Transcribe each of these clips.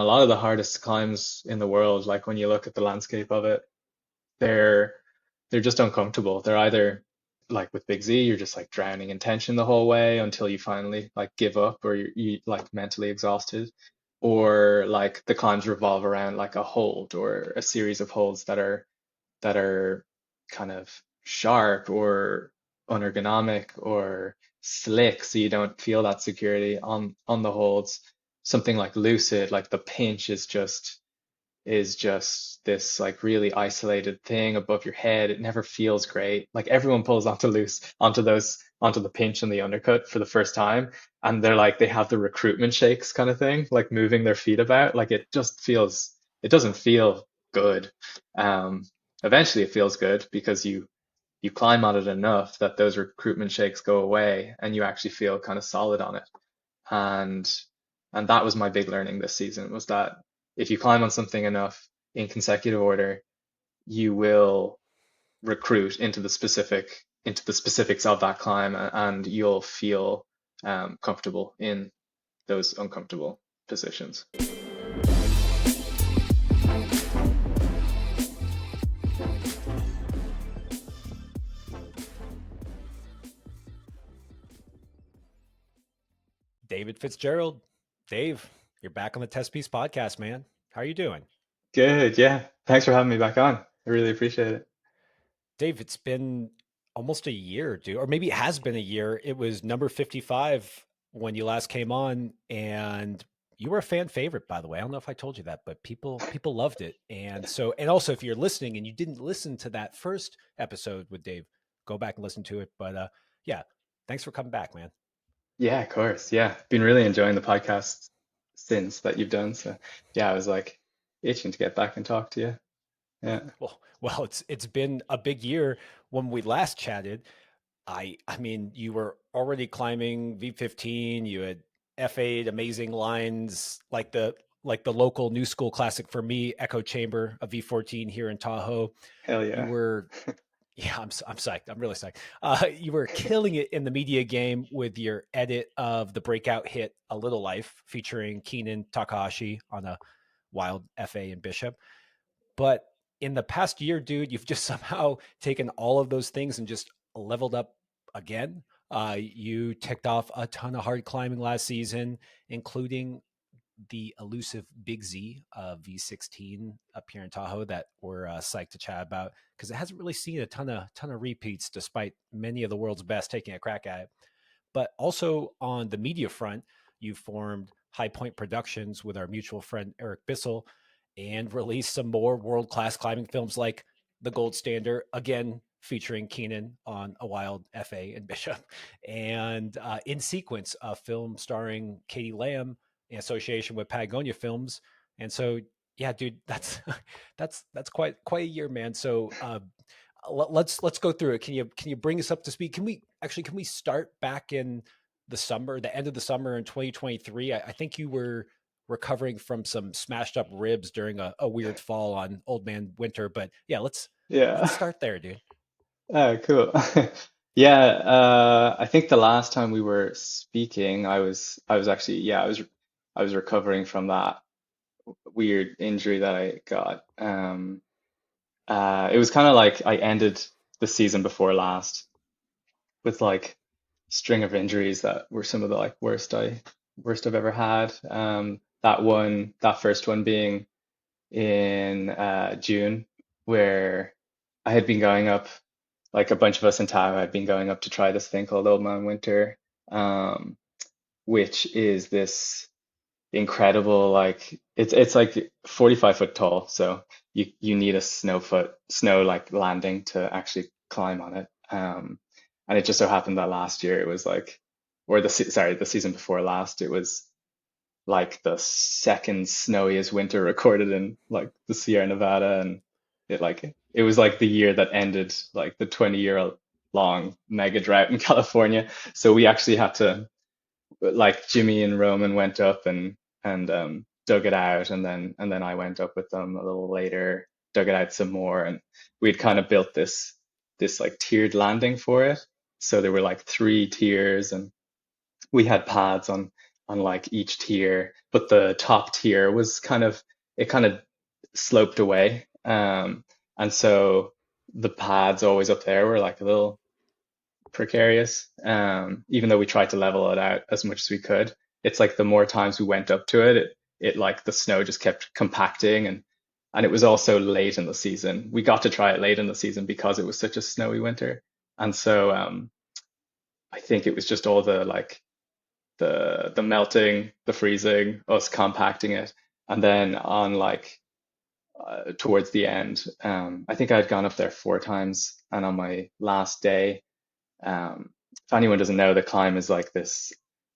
A lot of the hardest climbs in the world, like when you look at the landscape of it, they're they're just uncomfortable. They're either like with Big Z, you're just like drowning in tension the whole way until you finally like give up or you like mentally exhausted, or like the climbs revolve around like a hold or a series of holds that are kind of sharp or unergonomic or slick, so you don't feel that security on the holds. Something like Lucid, like the pinch is just this like really isolated thing above your head. It never feels great. Like everyone pulls onto the pinch and the undercut for the first time, and they're like they have the recruitment shakes kind of thing, like moving their feet about. Like it doesn't feel good. Um, Eventually it feels good because you climb on it enough that those recruitment shakes go away and you actually feel kind of solid on it. And and that was my big learning this season, was that if you climb on something enough in consecutive order, you will recruit into the specifics of that climb, and you'll feel comfortable in those uncomfortable positions. David Fitzgerald. Dave, you're back on the Test Piece podcast, man. How are you doing? Good, yeah. Thanks for having me back on. I really appreciate it. Dave, it's been almost a year, dude, or maybe it has been a year. It was number 55 when you last came on, and you were a fan favorite, by the way. I don't know if I told you that, but people loved it. And also if you're listening and you didn't listen to that first episode with Dave, go back and listen to it. But yeah, thanks for coming back, man. Yeah, of course. Yeah. Been really enjoying the podcast since that you've done. So yeah, I was like itching to get back and talk to you. Yeah. Well, it's been a big year. When we last chatted, I mean, you were already climbing V15. You had F8 amazing lines like the local new school classic for me, Echo Chamber of V14 here in Tahoe. Hell You yeah. were yeah, I'm psyched. I'm really psyched. You were killing it in the media game with your edit of the breakout hit "A Little Life" featuring Keenan Takahashi on a wild FA and Bishop. But in the past year, dude, you've just somehow taken all of those things and just leveled up again. You ticked off a ton of hard climbing last season, including the elusive Big Z V16 up here in Tahoe that we're psyched to chat about because it hasn't really seen a ton of repeats, despite many of the world's best taking a crack at it. But also on the media front, you formed Highpoint Productions with our mutual friend Eric Bissell and released some more world class climbing films like The Gold Standard, again featuring Keenan on a wild FA and Bishop, and In Sequence, a film starring Katie Lamb in association with Patagonia Films. And so, yeah, dude, that's that's quite a year, man. So let's go through it. Can you bring us up to speed? Can we start back in the summer, the end of the summer in 2023? I think you were recovering from some smashed up ribs during a weird fall on Old Man Winter. But yeah, let's Yeah. start there, dude. Oh, cool. Yeah, I think the last time we were speaking, I was actually, yeah, I was recovering from that weird injury that I got. It was kind of like I ended the season before last with like string of injuries that were some of the like worst I've ever had. That first one being in June, where I had been going up, like a bunch of us in Tahoe had been going up to try this thing called Old Man Winter, um, which is this incredible, like it's like 45 foot tall, so you need a snow like landing to actually climb on it. And it just so happened that last year it was like, the season before last, it was like the second snowiest winter recorded in like the Sierra Nevada, and it was like the year that ended like the 20-year long mega drought in California. So we actually had to, like, Jimmy and Roman went up and dug it out, and then I went up with them a little later, dug it out some more, and we'd kind of built this like tiered landing for it. So there were like three tiers, and we had pads on like each tier, but the top tier was kind of, it kind of sloped away. And so the pads always up there were like a little precarious. Even though we tried to level it out as much as we could, it's like the more times we went up to it, it like the snow just kept compacting, and it was also late in the season. We got to try it late in the season because it was such a snowy winter. And so I think it was just all the like the melting, the freezing, us compacting it, and then on like towards the end, I think I'd gone up there 4 times, and on my last day, if anyone doesn't know, the climb is like this,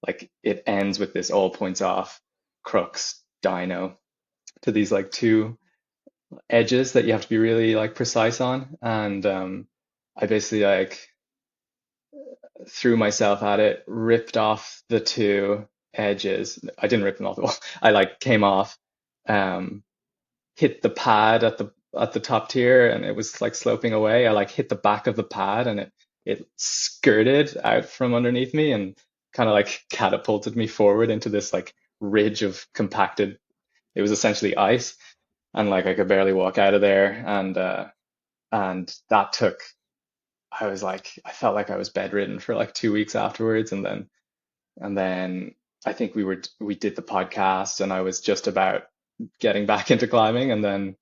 like it ends with this all points off crux dyno to these like two edges that you have to be really like precise on. And I basically like threw myself at it, ripped off the two edges. I didn't rip them off the wall. I like came off, um, hit the pad at the top tier, and it was like sloping away. I like hit the back of the pad, and it skirted out from underneath me and kind of like catapulted me forward into this like ridge of compacted. It was essentially ice, and like I could barely walk out of there. And that took. I was like, I felt like I was bedridden for like 2 weeks afterwards, and then I think we did the podcast, and I was just about getting back into climbing, and then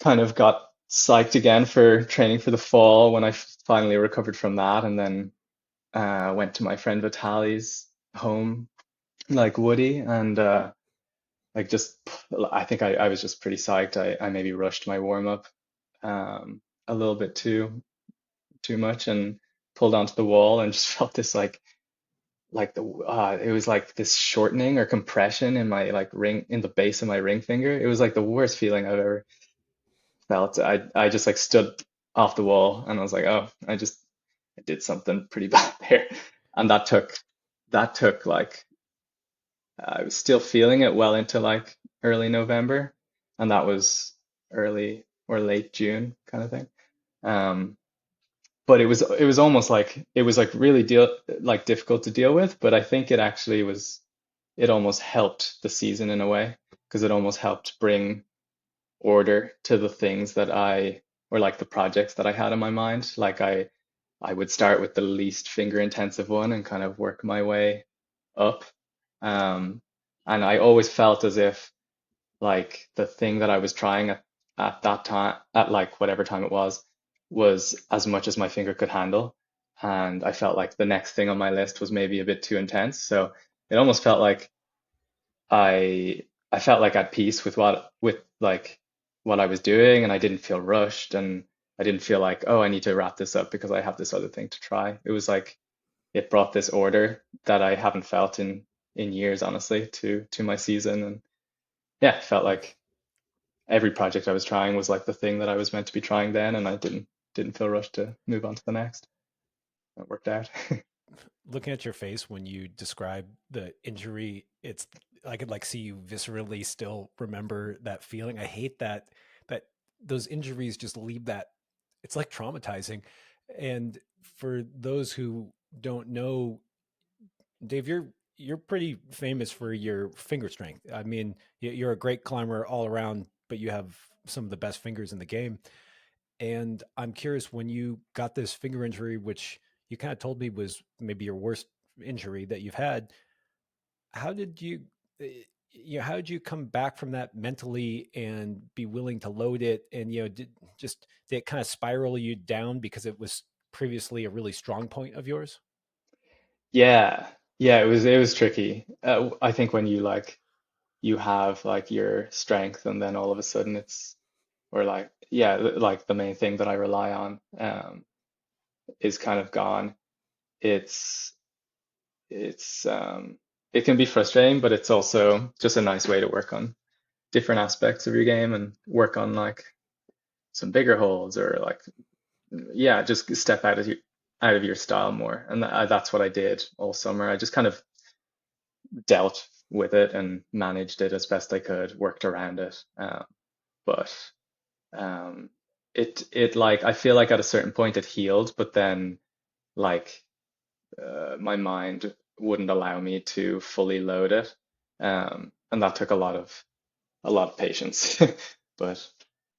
kind of got psyched again for training for the fall when I finally recovered from that, and then went to my friend Vitali's home, like Woody, and like just I think I was just pretty psyched. I maybe rushed my warm up a little bit too much and pulled onto the wall and just felt this like the it was like this shortening or compression in my like ring in the base of my ring finger. It was like the worst feeling I've ever felt. I just like stood off the wall and I was like, oh, I did something pretty bad there. And that took like I was still feeling it well into like early November, and that was early or late June kind of thing. Um, but it was almost like it was like really difficult to deal with, but I think it actually was it almost helped the season in a way because it almost helped bring order to the things that I or like the projects that I had in my mind. Like I would start with the least finger intensive one and kind of work my way up. Um, and I always felt as if like the thing that I was trying at that time, at like whatever time it was as much as my finger could handle. And I felt like the next thing on my list was maybe a bit too intense. So it almost felt like I felt like at peace with like what I was doing, and I didn't feel rushed, and I didn't feel like, oh, I need to wrap this up because I have this other thing to try. It was like it brought this order that I haven't felt in years, honestly, to my season. And yeah, it felt like every project I was trying was like the thing that I was meant to be trying then, and I didn't feel rushed to move on to the next. It worked out. Looking at your face when you describe the injury, it's I could like see you viscerally still remember that feeling. I hate that those injuries just leave that it's like traumatizing. And for those who don't know, Dave, you're pretty famous for your finger strength. I mean, you're a great climber all around, but you have some of the best fingers in the game. And I'm curious when you got this finger injury, which you kind of told me was maybe your worst injury that you've had. How did you, how did you come back from that mentally and be willing to load it? And did it kind of spiral you down because it was previously a really strong point of yours? Yeah, yeah, it was tricky. I think when you like you have like your strength, and then all of a sudden it's or like yeah, like the main thing that I rely on is kind of gone. It's it's it can be frustrating, but it's also just a nice way to work on different aspects of your game and work on like some bigger holds or like yeah, just step out of your style more. And that's what I did all summer. I just kind of dealt with it and managed it as best I could, worked around it. But um, it like I feel like at a certain point it healed, but then like my mind wouldn't allow me to fully load it. And that took a lot of patience, but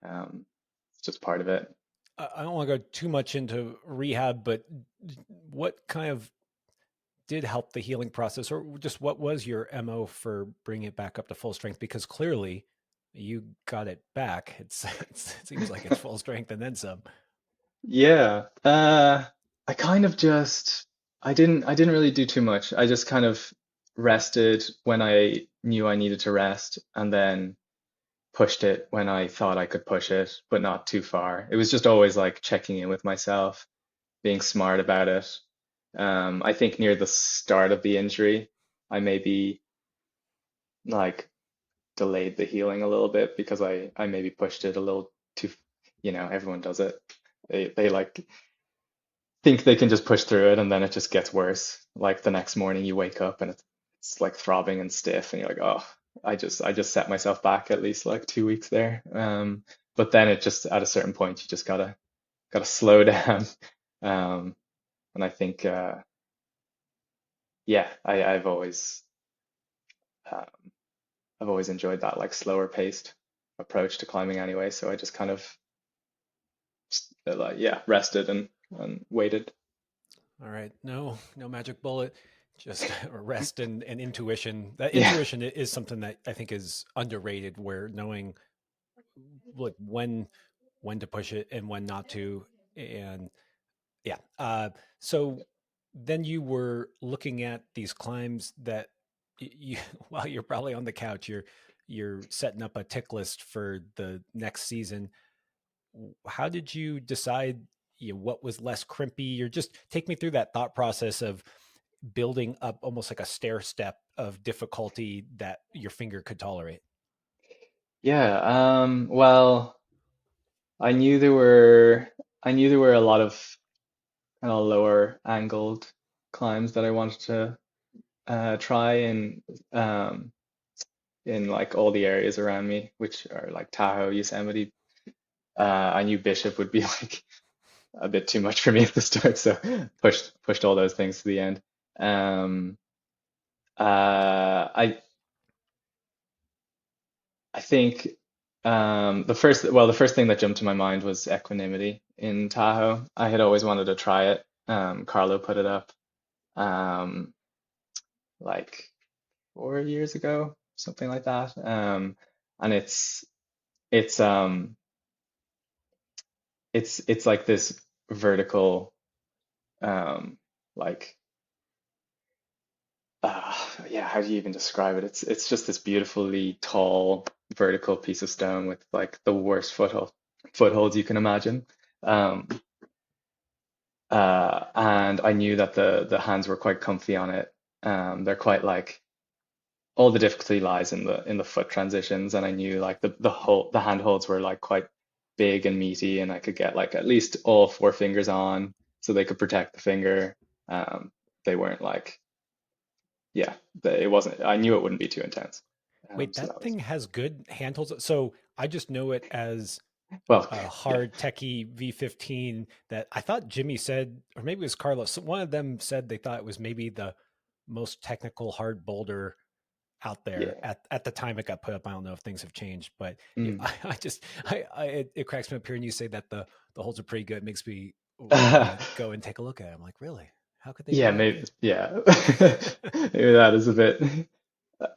it's just part of it. I don't want to go too much into rehab, but what kind of did help the healing process, or just what was your MO for bringing it back up to full strength? Because clearly you got it back. It seems like it's full strength and then some. Yeah. I kind of just I didn't really do too much. I just kind of rested when I knew I needed to rest, and then pushed it when I thought I could push it, but not too far. It was just always like checking in with myself, being smart about it. I think near the start of the injury, I maybe like delayed the healing a little bit because I maybe pushed it a little too, everyone does it. They like think they can just push through it and then it just gets worse. Like the next morning you wake up and it's like throbbing and stiff and you're like, oh, I just set myself back at least like 2 weeks there. But then it just at a certain point you just gotta slow down. Um, and I think yeah, um, I've always enjoyed that like slower paced approach to climbing anyway. So I just kind of like yeah, rested and waited. All right. No, no magic bullet, just rest and intuition. That Yeah. intuition is something that I think is underrated, where knowing like when to push it and when not to. And yeah. So then you were looking at these climbs that you, while you're probably on the couch, you're setting up a tick list for the next season. How did you decide, what was less crimpy? Or just take me through that thought process of building up almost like a stair step of difficulty that your finger could tolerate. Yeah. Well, I knew there were I knew there were a lot of kind of lower angled climbs that I wanted to try um in like all the areas around me, which are like Tahoe, Yosemite. I knew Bishop would be like a bit too much for me at the start, so pushed all those things to the end. Um, I think the first thing that jumped to my mind was Equanimity in Tahoe. I had always wanted to try it. Carlo put it up um, like 4 years ago, something like that. And it's um it's like this vertical um like uh yeah, how do you even describe it? It's just this beautifully tall vertical piece of stone with like the worst footholds you can imagine. Um and I knew that the hands were quite comfy on it. They're quite like all the difficulty lies in the foot transitions, and I knew like the handholds were like quite big and meaty, and I could get like at least all four fingers on, so they could protect the finger. Um, they weren't like yeah, it wasn't. I knew it wouldn't be too intense. Wait, So that that was thing has good handholds. So I just know it as well, a yeah. hard techie V15 that I thought Jimmy said, or maybe it was Carlos. One of them said they thought it was maybe the most technical hard boulder out there Yeah. at the time it got put up. I don't know if things have changed, but yeah, Mm. I just it cracks me up hearing you say that the holds are pretty good. It makes me want to go and take a look at it. I'm like, really? How could they be Yeah, that maybe good? yeah. Maybe that is a bit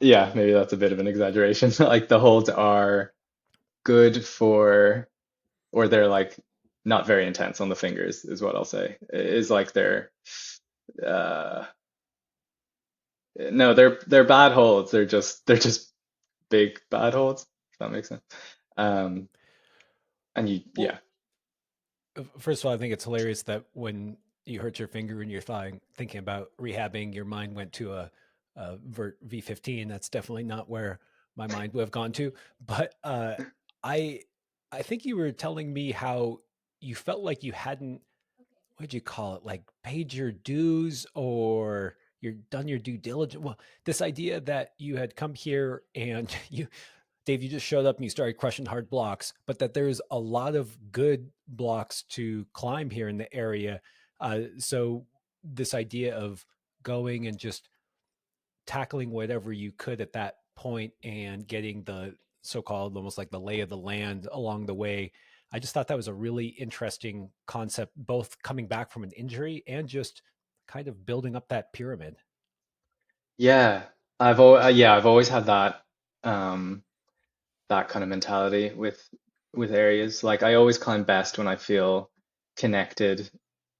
yeah, maybe that's a bit of an exaggeration. Like the holds are good for or they're like not very intense on the fingers is what I'll say. It is like they're uh no, they're bad holds. They're just big bad holds, if that makes sense. Um and you Well, yeah. first of all, I think it's hilarious that when you hurt your finger and you're thinking about rehabbing, your mind went to a Vert V15. That's definitely not where my mind would have gone to. But I I think you were telling me how you felt like you hadn't, what'd you call it, like paid your dues or you're done your due diligence. Well, this idea that you had come here and Dave, you just showed up and you started crushing hard blocks, but that there's a lot of good blocks to climb here in the area. So this idea of going and just tackling whatever you could at that point and getting the so-called almost like the lay of the land along the way. I just thought that was a really interesting concept, both coming back from an injury and just kind of building up that pyramid. Yeah, I've always had um that kind of mentality with areas. Like I always climb best when I feel connected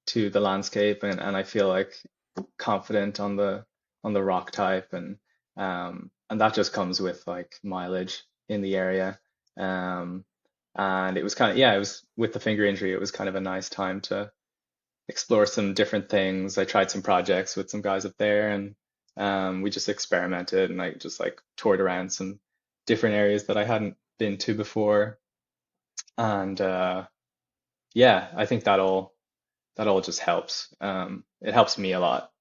to the landscape and I feel like confident on the rock type and that just comes with like mileage in the area. Um and it was kind of yeah, it was with the finger injury, it was kind of a nice time to explore some different things. I tried some projects with some guys up there and we just experimented and I just like toured around some different areas that I hadn't been to before. And yeah, I think that all just helps. It helps me a lot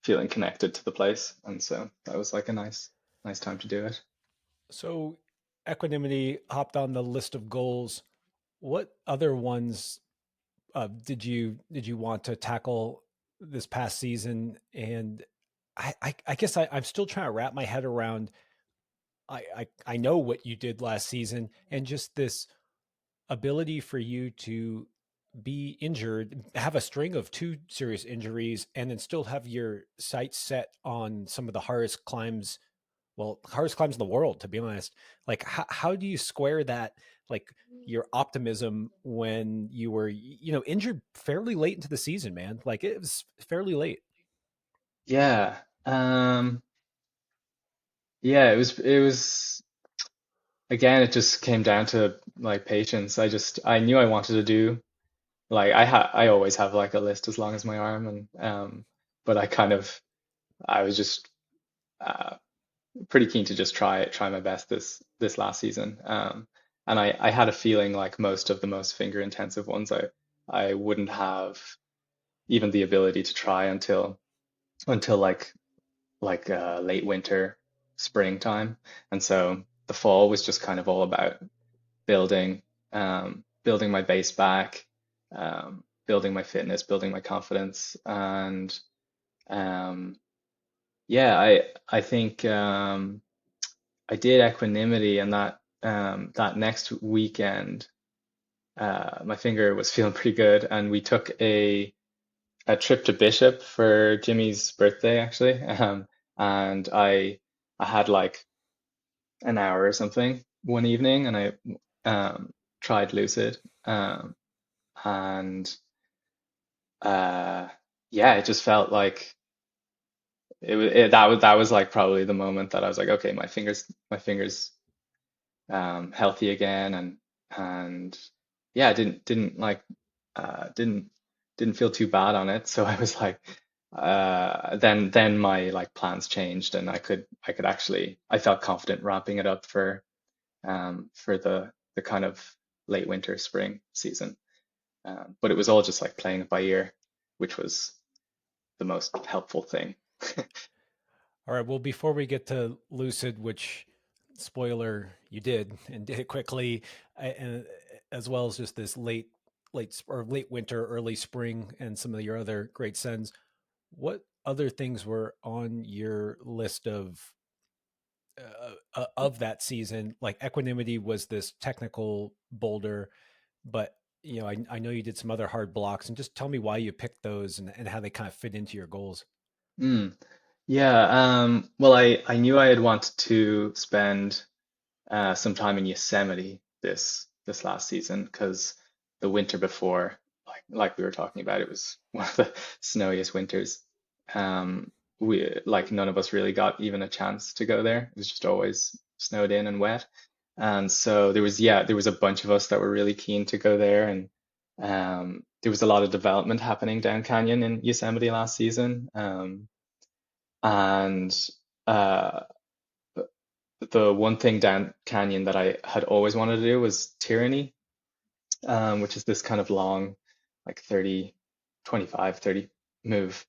feeling connected to the place. And so that was like a nice time to do it. So equanimity hopped on the list of goals. What other ones did you want to tackle this past season? And I guess I'm still trying to wrap my head around. I know what you did last season, and just this ability for you to be injured, have a string of two serious injuries, and then still have your sights set on some of the hardest climbs, well, hardest climbs in the world, to be honest. Like, how do you square that, like your optimism when you were, injured fairly late into the season, man? Like it was fairly late. Yeah. Yeah, it was again, it just came down to like patience. I knew I wanted to do like I always have like a list as long as my arm and but I was just uh pretty keen to just try my best this last season. And I had a feeling like most of the most finger intensive ones I wouldn't have even the ability to try until late winter, springtime. And so the fall was just kind of all about building building my base back, building my fitness, building my confidence, and um, yeah, I think I did Equanimity, and that next weekend, my finger was feeling pretty good, and we took a trip to Bishop for Jimmy's birthday actually, and I had like an hour or something one evening, and I tried Lucid, and uh, yeah, it just felt like that was like probably the moment that I was like, okay, my fingers healthy again, and yeah, didn't like uh, didn't didn't feel too bad on it. So I was like, then my like plans changed, and I could actually I felt confident ramping it up for the kind of late winter spring season. But it was all just like playing it by ear, which was the most helpful thing. All right. Well, before we get to Lucid, which spoiler you did and did it quickly, and as well as just this late winter, early spring, and some of your other great sends. What other things were on your list of that season? Like Equanimity was this technical boulder, but I know you did some other hard blocks, and just tell me why you picked those and how they kind of fit into your goals. Mm. Yeah, well, I knew I had wanted to spend some time in Yosemite this last season because the winter before, like we were talking about, it was one of the snowiest winters. We like none of us really got even a chance to go there. It was just always snowed in and wet. And so there was a bunch of us that were really keen to go there, and there was a lot of development happening down canyon in Yosemite last season. And uh, the one thing down canyon that I had always wanted to do was Tierrany, which is this kind of long, like 30, 25, 30 move,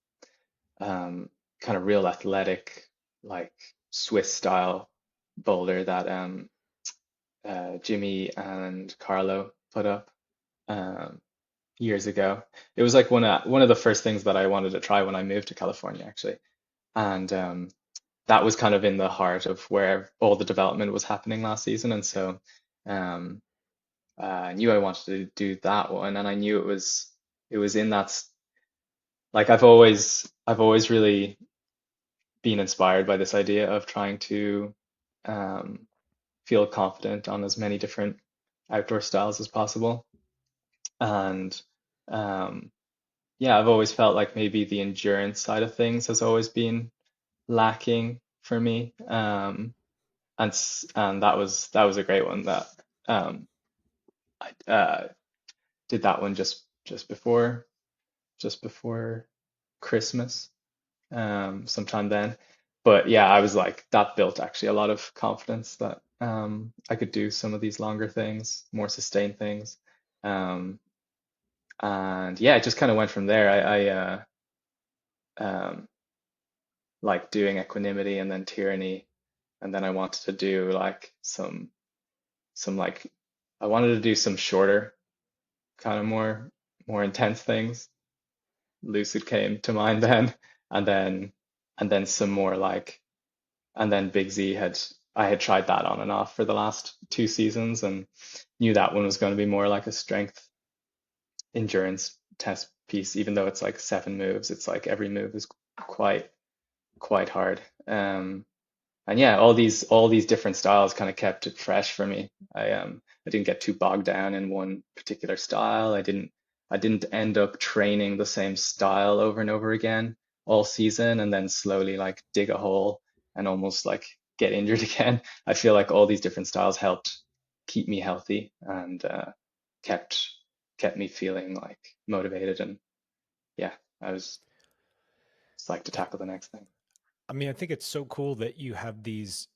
kind of real athletic, like Swiss style boulder that Jimmy and Carlo put up um, years ago. It was like one of the first things that I wanted to try when I moved to California, actually. And that was kind of in the heart of where all the development was happening last season. And so um, I knew I wanted to do that one, and I knew it was in that like I've always really been inspired by this idea of trying to um, feel confident on as many different outdoor styles as possible. And um, yeah, I've always felt like maybe the endurance side of things has always been lacking for me. And that was a great one that I did that one just before Christmas, sometime then. But yeah, I was like that built actually a lot of confidence that I could do some of these longer things, more sustained things. Um, and yeah, it just kind of went from there. Um, like doing Equanimity and then Tyranny, and then I wanted to do like some like I wanted to do some shorter, kind of more intense things. Lucid came to mind then, and then and then some more like and then Big Z had I had tried that on and off for the last two seasons and knew that one was going to be more like a strength endurance test piece, even though it's like seven moves. It's like every move is quite quite hard. And yeah, all these different styles kind of kept it fresh for me. I didn't get too bogged down in one particular style. I didn't end up training the same style over and over again all season and then slowly like dig a hole and almost like get injured again. I feel like all these different styles helped keep me healthy and kept kept me feeling like motivated and yeah, I was psyched to Yeah. tackle the next thing. I mean, I think it's so cool that you have these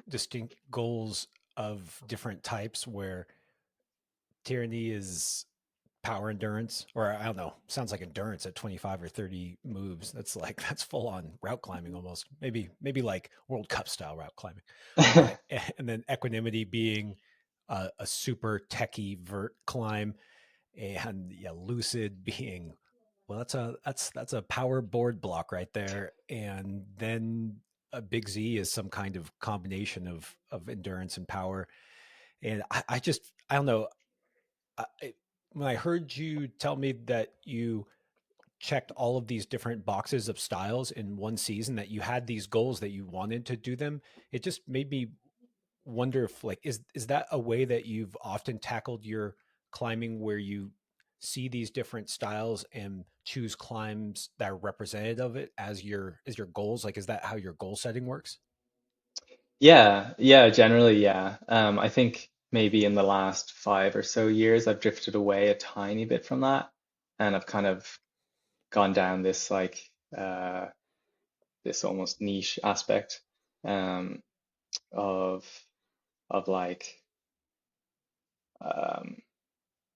distinct goals of different types where tyranny is power endurance, or I don't know, sounds like endurance at 25 or 30 moves. That's like, that's full on route climbing almost. Maybe like World Cup style route climbing. And then equanimity being a super techie vert climb, and yeah, lucid being, well, that's a power board block right there. And then a big Z is some kind of combination of endurance and power. And I just, I don't know. When I heard you tell me that you checked all of these different boxes of styles in one season, that you had these goals that you wanted to do them, it just made me wonder if, like, is that a way that you've often tackled your climbing, where you see these different styles and choose climbs that are representative of it as your goals? Like, is that how your goal setting works? Yeah, yeah, generally, yeah. I think maybe in the last 5 or so years, I've drifted away a tiny bit from that, and I've kind of gone down this like this almost niche aspect um, of of um,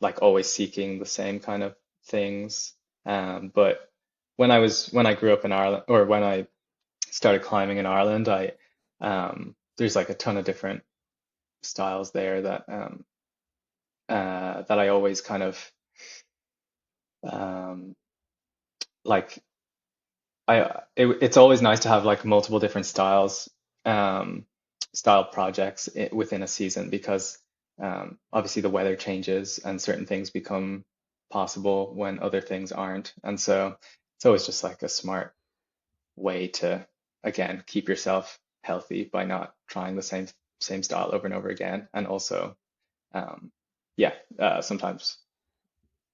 like always seeking the same kind of things. But when I grew up in Ireland, or when I started climbing in Ireland, I there's like a ton of different styles there that that I always kind of um, like it's always nice to have like multiple different styles um, style projects within a season because obviously the weather changes and certain things become possible when other things aren't, and so it's always just like a smart way to again keep yourself healthy by not trying the same style over and over again, and also um, yeah, sometimes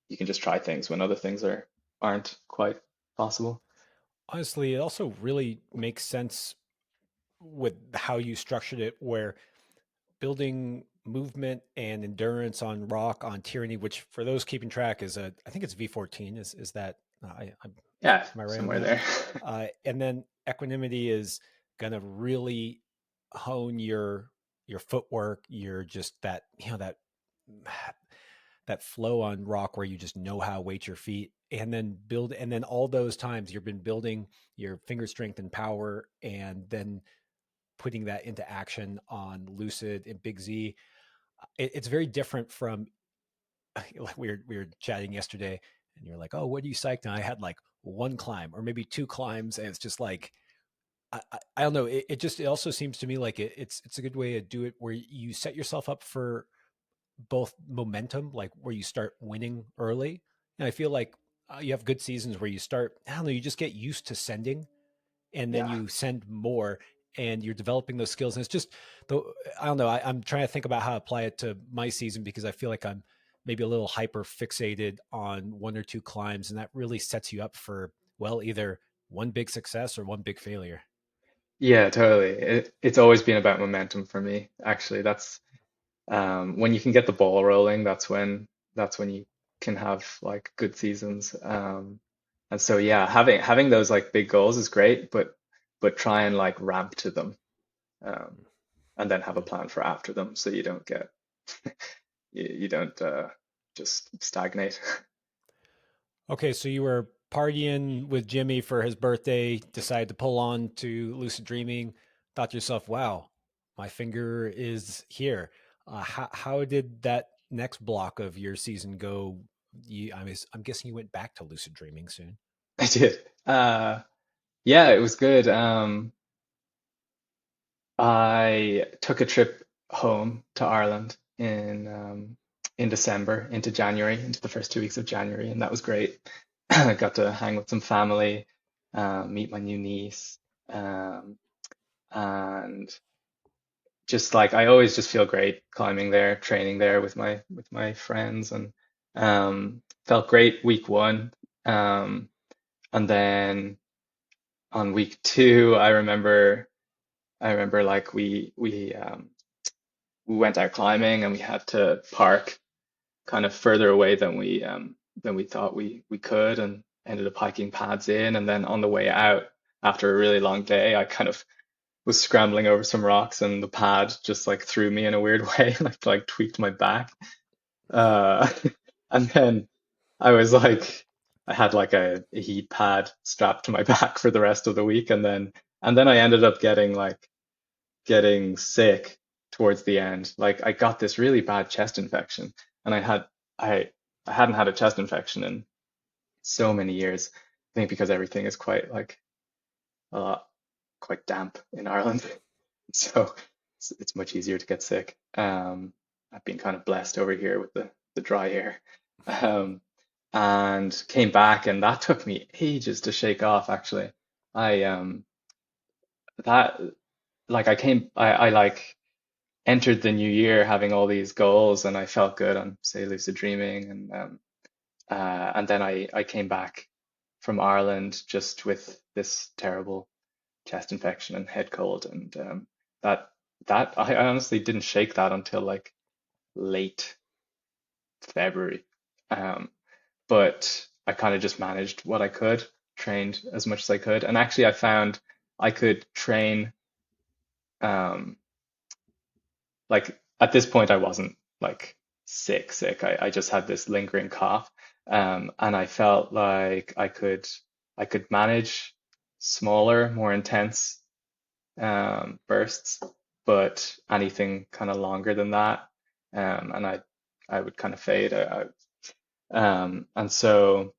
you can just try things when other things aren't quite possible. Honestly, it also really makes sense with how you structured it, where building movement and endurance on rock on tyranny, which for those keeping track is a, I think it's V14. Is that Yeah, am I right on somewhere that? there. And then equanimity is gonna really hone your footwork, your just that, you know, that flow on rock where you just know how to weight your feet, and then build, and then all those times you've been building your finger strength and power, and then putting that into action on lucid and big Z. It's very different from, like, we were chatting yesterday and you're like, oh, what are you psyched? And I had like one climb or maybe two climbs, and it's just like I don't know. It also seems to me like it's a good way to do it where you set yourself up for both momentum, like where you start winning early. And I feel like you have good seasons where you start, I don't know, you just get used to sending and then Yeah. you send more and you're developing those skills. And it's just, though, I don't know, I'm trying to think about how to apply it to my season because I feel like I'm maybe a little hyper fixated on one or two climbs. And that really sets you up for, well, either one big success or one big failure. Yeah, totally. It's always been about momentum for me. Actually, that's when you can get the ball rolling, that's when you can have like good seasons. And so yeah, having those like big goals is great, but try and like ramp to them, um, and then have a plan for after them so you don't get you don't just stagnate. Okay, so you were partying with Jimmy for his birthday, decided to pull on to Lucid Dreaming, thought to yourself, wow, my finger is here. How did that next block of your season go? I'm guessing you went back to Lucid Dreaming soon. I did. Yeah, it was good. I took a trip home to Ireland in December into January, into the first 2 weeks of January, and that was great. I got to hang with some family, meet my new niece, um, and just like I always just feel great climbing there, training there with my friends, and felt great week one. Um, and then on week two, I remember like we went out climbing and we had to park kind of further away than we thought we could, and ended up hiking pads in. And then on the way out, after a really long day, I kind of was scrambling over some rocks, and the pad just like threw me in a weird way, like tweaked my back. Uh, and then I was like, I had like a heat pad strapped to my back for the rest of the week, and then I ended up getting sick towards the end. Like I got this really bad chest infection, and I I hadn't had a chest infection in so many years. I think because everything is quite like a lot quite damp in Ireland, so it's much easier to get sick. I've been kind of blessed over here with the dry air, um, and came back, and that took me ages to shake off. Actually, I that like I like entered the new year having all these goals, and I felt good on, say, lucid dreaming, and then I came back from Ireland just with this terrible chest infection and head cold, and that I honestly didn't shake that until like late February, um, but I kind of just managed what I could, trained as much as I could, and actually I found I could train. Like at this point I wasn't like sick. I just had this lingering cough. And I felt like I could manage smaller, more intense bursts, but anything kind of longer than that, and I would kind of fade out. And so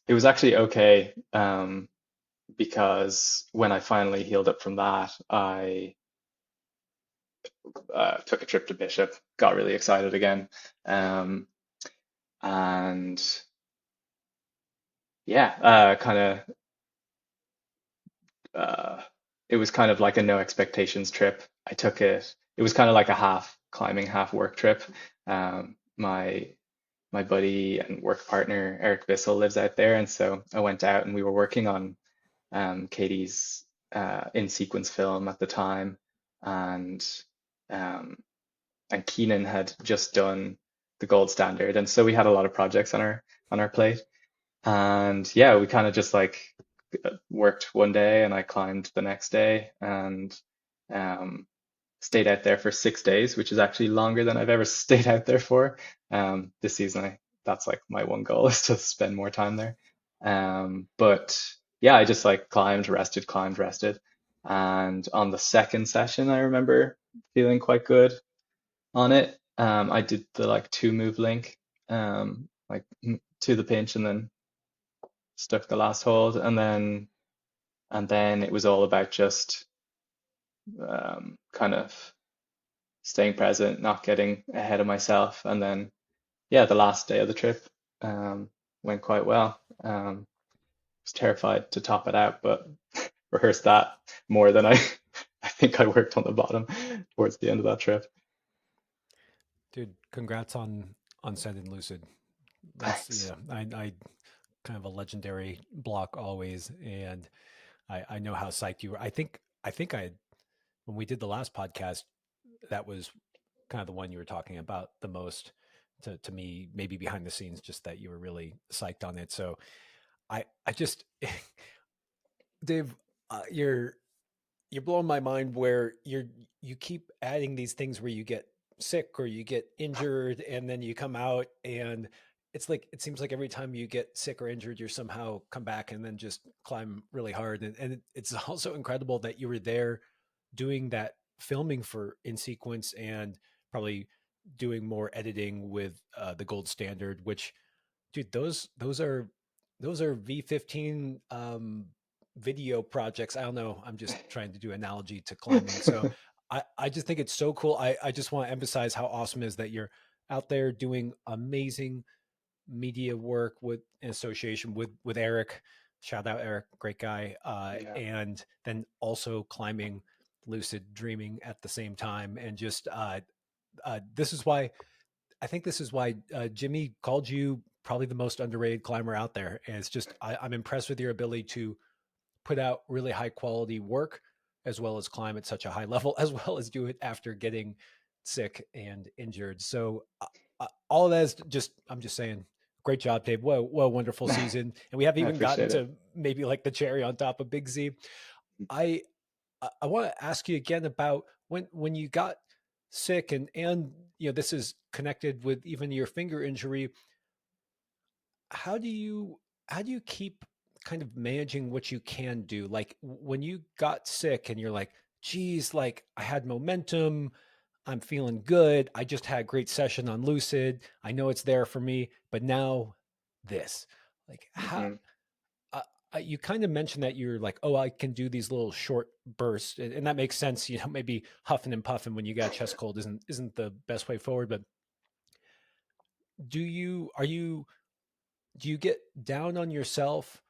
it was actually okay, because when I finally healed up from that, I took a trip to Bishop, got really excited again. Um, and yeah, kind of, uh, it was kind of like a no expectations trip. I took it, it was kind of like a half climbing, half work trip. My buddy and work partner, Eric Bissell, lives out there. And so I went out and we were working on Katie's in sequence film at the time. And um, and Keenan had just done the gold standard, and so we had a lot of projects on our plate. And yeah, we kind of just like worked one day, and I climbed the next day, and um, stayed out there for 6 days, which is actually longer than I've ever stayed out there for. This season, that's like my one goal is to spend more time there. But yeah, I just like climbed, rested. And on the second session, I remember feeling quite good on it. I did the like two move link, like to the pinch and then stuck the last hold. And then And then it was all about just kind of staying present, not getting ahead of myself. And then, yeah, the last day of the trip um, went quite well. Was terrified to top it out, but rehearsed that more than I I think I worked on the bottom towards the end of that trip. Dude, congrats on sending Lucid. That's Thanks. yeah, I kind of a legendary block always, and I know how psyched you were. I think when we did the last podcast, that was kind of the one you were talking about the most to me, maybe behind the scenes, just that you were really psyched on it. So I just Dave, you're blowing my mind where you keep adding these things where you get sick or you get injured and then you come out and it's like it seems like every time you get sick or injured you're somehow come back and then just climb really hard and it's also incredible that you were there doing that filming for in sequence and probably doing more editing with the gold standard, which dude, those are V15 video projects. I don't know. I'm just trying to do analogy to climbing. So I just think it's so cool. I just want to emphasize how awesome it is that you're out there doing amazing media work with in association with Eric. Shout out Eric, great guy. Yeah, And then also climbing lucid dreaming at the same time. And just this is why I think this is why Jimmy called you probably the most underrated climber out there. And it's just I'm impressed with your ability to put out really high quality work as well as climb at such a high level, as well as do it after getting sick and injured. So all of that is just I'm just saying, great job, Dave. What a wonderful I season, and we haven't even gotten appreciate it. to maybe like the cherry on top of Big Z. I I want to ask you again about when you got sick and this is connected with even your finger injury. How do you how do you keep kind of managing what you can do? Like when you got sick and you're like, geez, like I had momentum, I'm feeling good. I just had a great session on Lucid. I know it's there for me, but now this. Like how Mhm. uh, you kind of mentioned that you're like, oh, I can do these little short bursts, and that makes sense. Maybe huffing and puffing when you got chest cold isn't the best way forward. But do you are you do you get down on yourself,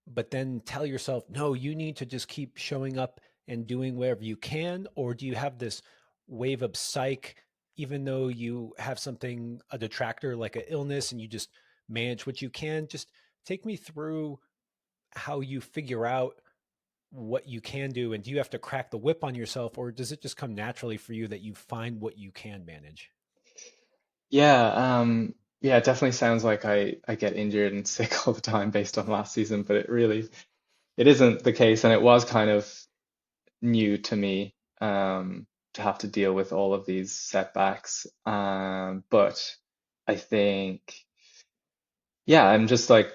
but then tell yourself, no, you need to just keep showing up and doing whatever you can, or do you have this wave of psych, even though you have something a detractor like an illness, and you just manage what you can? Just take me through how you figure out what you can do, and do you have to crack the whip on yourself, or does it just come naturally for you that you find what you can manage? Yeah, yeah, it definitely sounds like I get injured and sick all the time based on last season, but it isn't the case, and it was kind of new to me to have to deal with all of these setbacks. But I think, yeah, I'm just like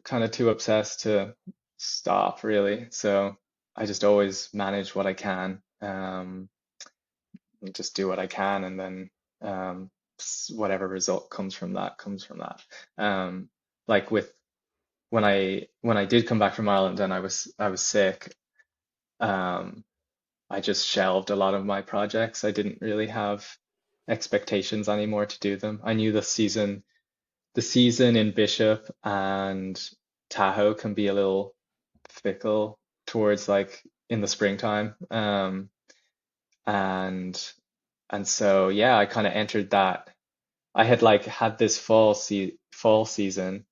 kind of too obsessed to stop, really. So I just always manage what I can, and just do what I can, and then um, whatever result comes from that comes from that. Um, like with when I did come back from Ireland and I was sick. Um, I just shelved a lot of my projects. I didn't really have expectations anymore to do them. I knew the season in Bishop and Tahoe can be a little fickle towards like in the springtime. And so yeah, I kind of entered that. I had like had this fall season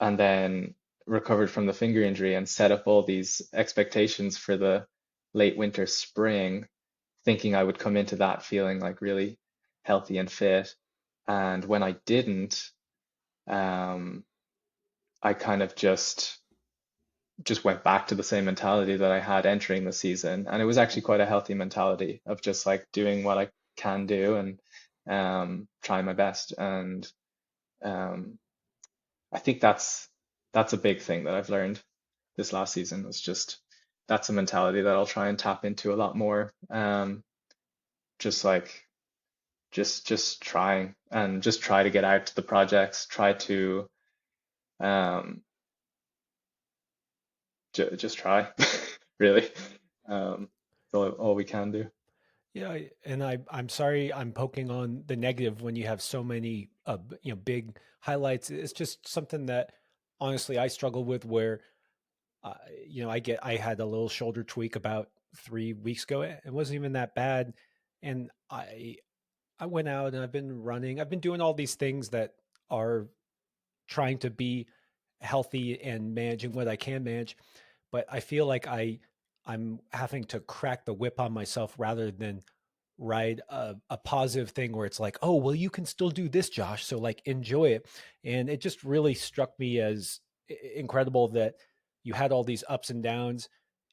and then recovered from the finger injury and set up all these expectations for the late winter spring, thinking I would come into that feeling like really healthy and fit. And when I didn't, um, I kind of just went back to the same mentality that I had entering the season. And it was actually quite a healthy mentality of just like doing what I can do and trying my best. And um, I think that's a big thing that I've learned this last season was just that's a mentality that I'll try and tap into a lot more. Just like just trying and just try to get out to the projects, try to um just try, really. It's all we can do. Yeah, and I'm sorry I'm poking on the negative when you have so many big highlights. It's just something that honestly I struggle with where uh, I had a little shoulder tweak about 3 weeks ago. It wasn't even that bad, and I went out and I've been running. I've been doing all these things that are trying to be healthy and managing what I can manage, but I feel like I'm having to crack the whip on myself rather than ride a positive thing where it's like, oh, well, you can still do this, Josh. So like enjoy it. And it just really struck me as incredible that you had all these ups and downs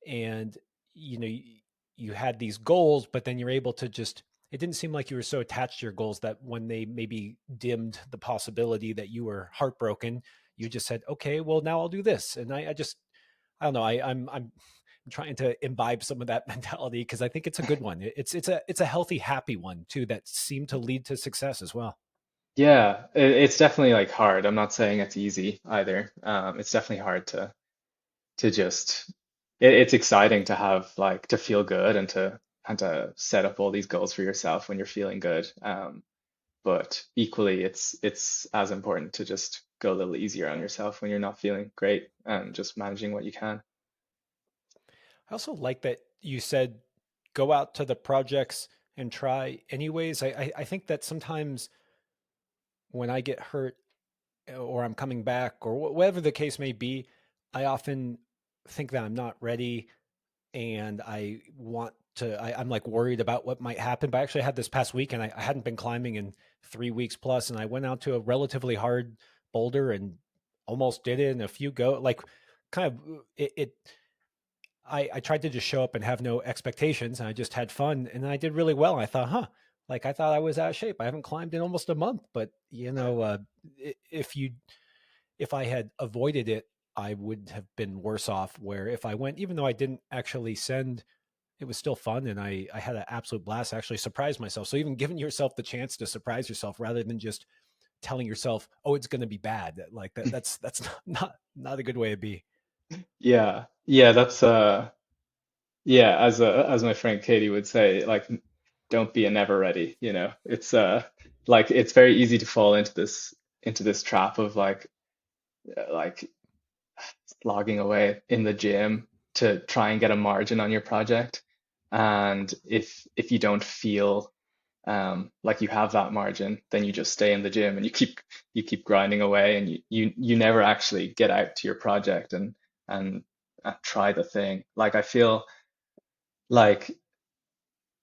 and you had these goals, but then you're able to just it didn't seem like you were so attached to your goals that when they maybe dimmed the possibility that you were heartbroken, you just said, okay, well now I'll do this. And I just I don't know. I'm trying to imbibe some of that mentality because I think it's a good one. It's a healthy, happy one too that seemed to lead to success as well. Yeah, it's definitely like hard. I'm not saying it's easy either. It's definitely hard to just it's exciting to have like to feel good and to set up all these goals for yourself when you're feeling good. But equally it's as important to just go a little easier on yourself when you're not feeling great and just managing what you can. I also like that you said go out to the projects and try anyways. I think that sometimes when I get hurt or I'm coming back or whatever the case may be, I often think that I'm not ready and I want to I'm like worried about what might happen. But I actually had this past week and I hadn't been climbing in 3 weeks plus, and I went out to a relatively hard boulder and almost did it in a few go like kind of it I tried to just show up and have no expectations and I just had fun and I did really well. I thought, huh, like I thought I was out of shape. I haven't climbed in almost a month, but if you if I had avoided it, I would have been worse off. Where if I went, even though I didn't actually send, it was still fun and I had an absolute blast. I actually surprised myself. So even giving yourself the chance to surprise yourself rather than just telling yourself, oh, it's going to be bad, like that's not a good way to be. Yeah. Yeah, that's yeah, as my friend Katie would say, like don't be a never ready, you know. It's like it's very easy to fall into this trap of like slogging away in the gym to try and get a margin on your project. And if you don't feel like you have that margin, then you just stay in the gym and you keep grinding away and you never actually get out to your project and try the thing. Like I feel like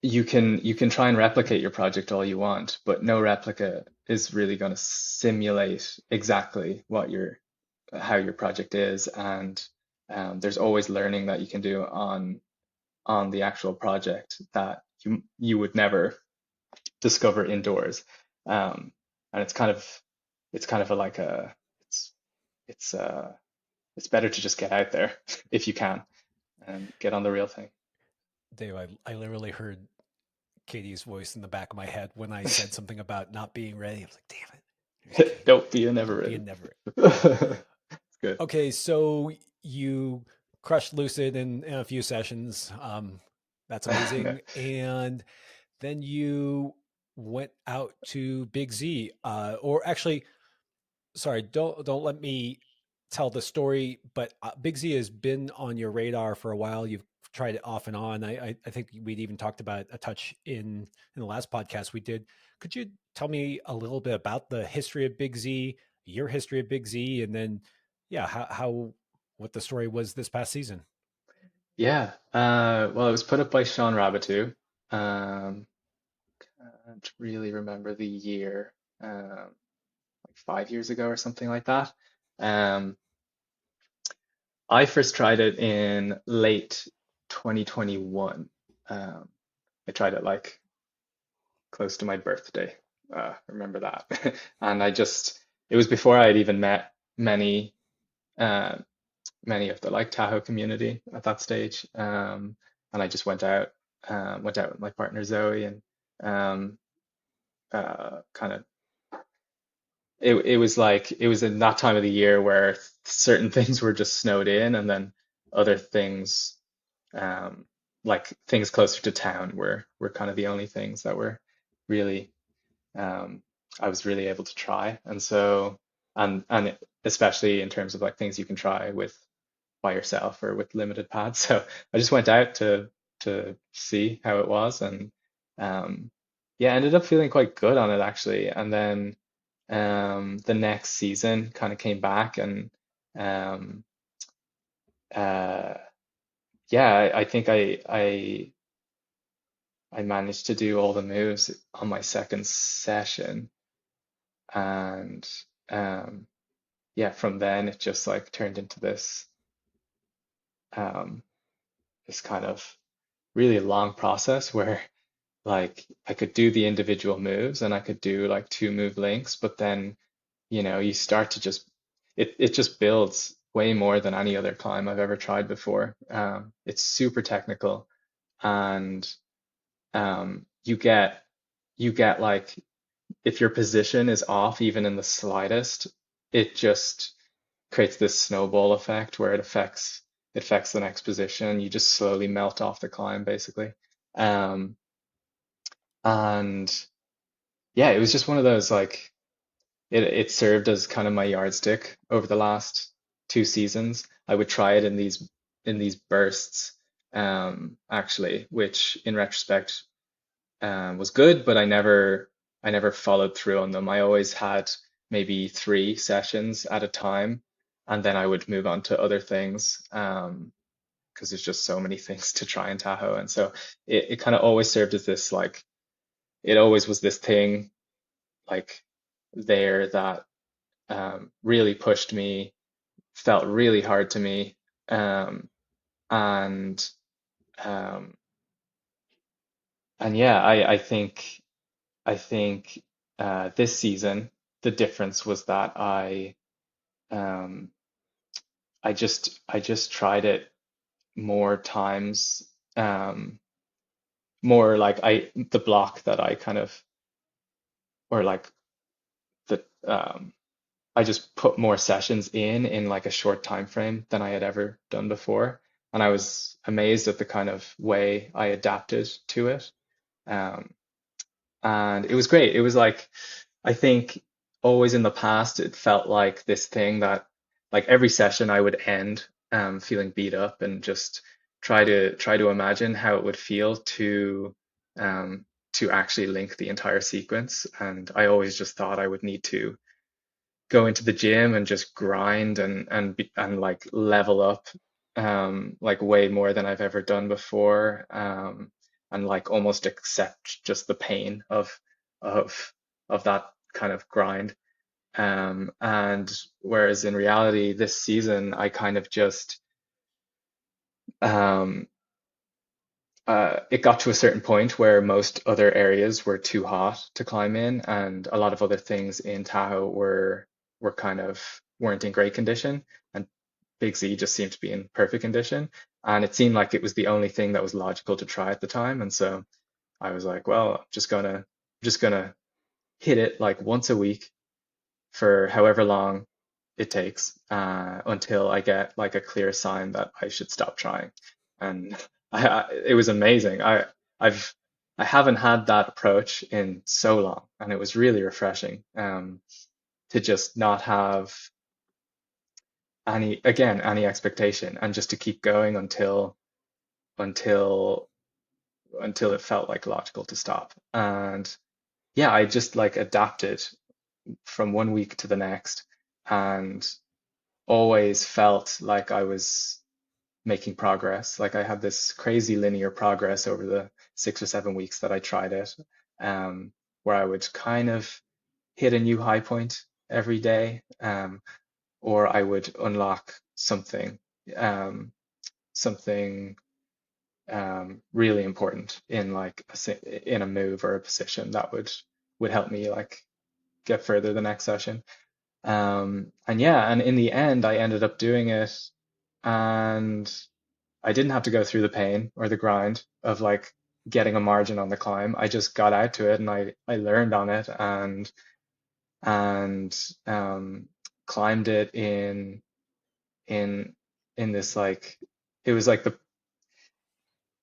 you can try and replicate your project all you want, but no replica is really going to simulate exactly what your how your project is, and there's always learning that you can do on the actual project that you would never discover indoors. And it's kind of a, like a it's it's better to just get out there if you can and get on the real thing. Dave, I literally heard Katie's voice in the back of my head when I said something about not being ready. I was like, damn it, there's Katie. Don't be a never Don't be a ready. never. Yeah. It's good. Okay, so you crushed Lucid in a few sessions. That's No. amazing. And then you went out to Big Z, or actually, sorry, don't let me tell the story. But Big Z has been on your radar for a while. You've tried it off and on. I think we'd even talked about it a touch in the last podcast we did. Could you tell me a little bit about the history of Big Z, your history of Big Z, and then yeah, how what the story was this past season? Yeah. Well, it was put up by Sean Rabbitoo. Um, can't really remember the year. Like 5 years ago or something like that. Um, I first tried it in late 2021. Um, I tried it like close to my birthday. Remember that. And it was before I had even met many, uh, many of the like Tahoe community at that stage. And I just went out with my partner Zoe and um, kind of it was like it was in that time of the year where certain things were just snowed in, and then other things, like things closer to town were kind of the only things that were really, um, I was really able to try. And so, and especially in terms of like things you can try with by yourself or with limited pads. So I just went out to see how it was, and yeah, ended up feeling quite good on it actually. And then the next season kind of came back, and um, uh, yeah, I think I managed to do all the moves on my second session, and um, yeah, from then it just like turned into um, this kind of really long process where like I could do the individual moves and I could do like two move links, but then you start to just it just builds way more than any other climb I've ever tried before. It's super technical, and you get like if your position is off even in the slightest, it just creates this snowball effect where it affects the next position. You just slowly melt off the climb basically. Um, and yeah, it was just one of those like it served as kind of my yardstick over the last two seasons. I would try it in these bursts, actually, which in retrospect was good, but I never followed through on them. I always had maybe three sessions at a time, and then I would move on to other things, because there's just so many things to try in Tahoe. And so it kind of always served as this like it always was this thing like there that really pushed me, felt really hard to me, um, and um, and yeah, I think this season the difference was that um, I just tried it more times, more like the block that I kind of or like the I just put more sessions in like a short time frame than I had ever done before, and I was amazed at the kind of way I adapted to it. Um, and it was great. It was like I think always in the past it felt like this thing that like every session I would end feeling beat up and just try to imagine how it would feel um, to actually link the entire sequence. And I always just thought I would need to go into the gym and just grind and like level up, like way more than I've ever done before, and like almost accept just the pain of of that kind of grind. And whereas in reality this season I kind of just um it got to a certain point where most other areas were too hot to climb in, and a lot of other things in Tahoe were kind of weren't in great condition, and Big Z just seemed to be in perfect condition, and it seemed like it was the only thing that was logical to try at the time. And so I was like, well, I'm just gonna hit it like once a week for however long it takes, until I get like a clear sign that I should stop trying. And it was amazing. I've I haven't had that approach in so long, and it was really refreshing, to just not have any expectation, and just to keep going until until it felt like logical to stop. And yeah, I just like adapted from one week to the next, and always felt like I was making progress. Like I had this crazy linear progress over the 6 or 7 weeks that I tried it, where I would kind of hit a new high point every day, or I would unlock um, something really important in like in a move or a position that would help me like get further the next session. And yeah, and in the end, I ended up doing it, and I didn't have to go through the pain or the grind of like getting a margin on the climb. I just got out to it, and I learned on it, and climbed it in in this like it was like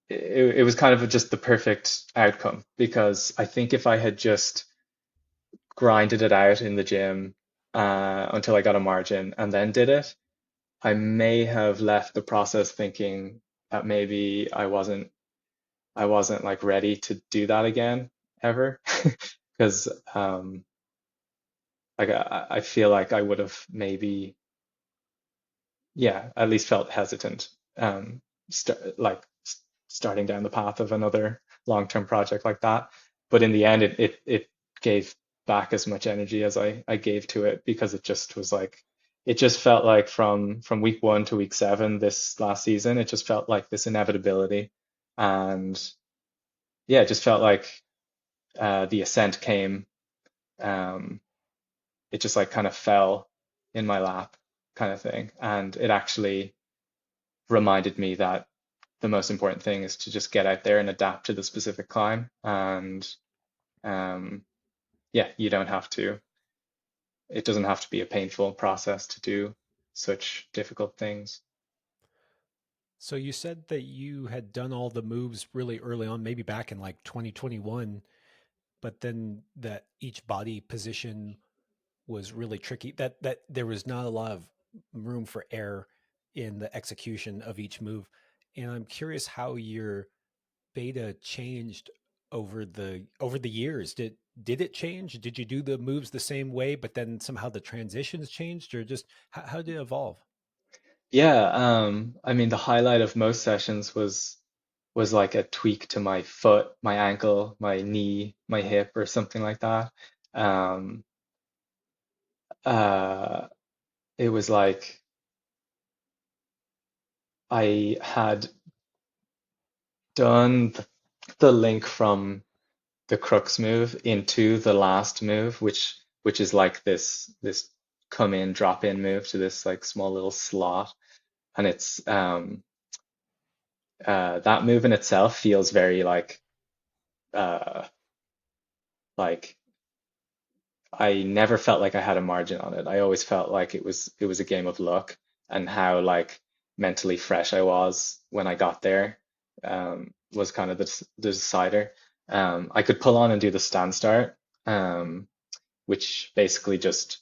it was kind of just the perfect outcome, because I think if I had just grinded it out in the gym until I got a margin and then did it, I may have left the process thinking that maybe I wasn't like ready to do that again ever. Because like I feel like I would have maybe, yeah, at least felt hesitant, starting down the path of another long-term project like that. But in the end, it gave back as much energy as I gave to it, because it just was like, it just felt like from week one to week seven this last season, it just felt like this inevitability. And yeah, it just felt like the ascent came. Um, it just like kind of fell in my lap, kind of thing. And it actually reminded me that the most important thing is to just get out there and adapt to the specific climb. And um, yeah, you don't have to, it doesn't have to be a painful process to do such difficult things. So you said that you had done all the moves really early on, maybe back in like 2021, but then that each body position was really tricky. That there was not a lot of room for error in the execution of each move. And I'm curious how your beta changed over the years. Did it change? Did you do the moves the same way, but then somehow the transitions changed, or just how did it evolve? Yeah, I mean, the highlight of most sessions was like a tweak to my foot, my ankle, my knee, my hip, or something like that. Um, uh, it was like I had done the link from the crux move into the last move, which is like this come in, drop in move to this like small little slot. And it's that move in itself feels very uh like I never felt like I had a margin on it. I always felt like it was a game of luck, and how like mentally fresh I was when I got there was kind of the decider. I could pull on and do the stand start, which basically just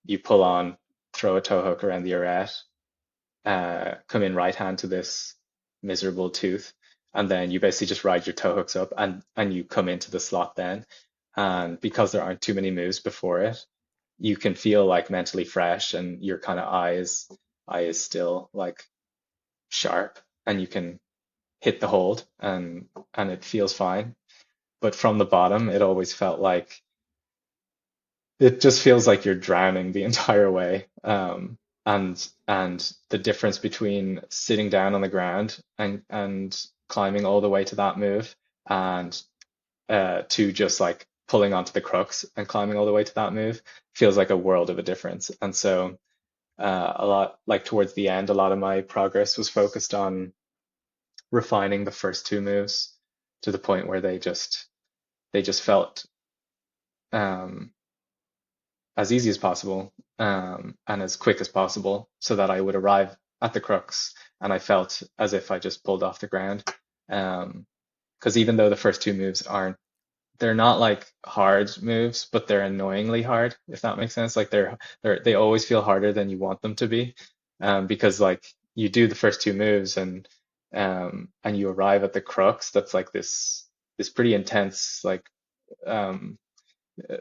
you pull on, throw a toe hook around the arete, come in right hand to this miserable tooth, and then you basically just ride your toe hooks up, and you come into the slot then. And because there aren't too many moves before it, you can feel like mentally fresh, and your kind of eye is still like sharp, and you can hit the hold, and it feels fine. But from the bottom, it always felt like it just feels like you're drowning the entire way. And the difference between sitting down on the ground and climbing all the way to that move, and to just like pulling onto the crux and climbing all the way to that move, feels like a world of a difference. And so a lot like towards the end, a lot of my progress was focused on refining the first two moves to the point where they just felt um, as easy as possible, and as quick as possible, so that I would arrive at the crux and I felt as if I just pulled off the ground. Because even though the first two moves aren't, they're not like hard moves, but they're annoyingly hard, if that makes sense. Like they always feel harder than you want them to be, because like you do the first two moves, and you arrive at the crux. That's like this pretty intense like um,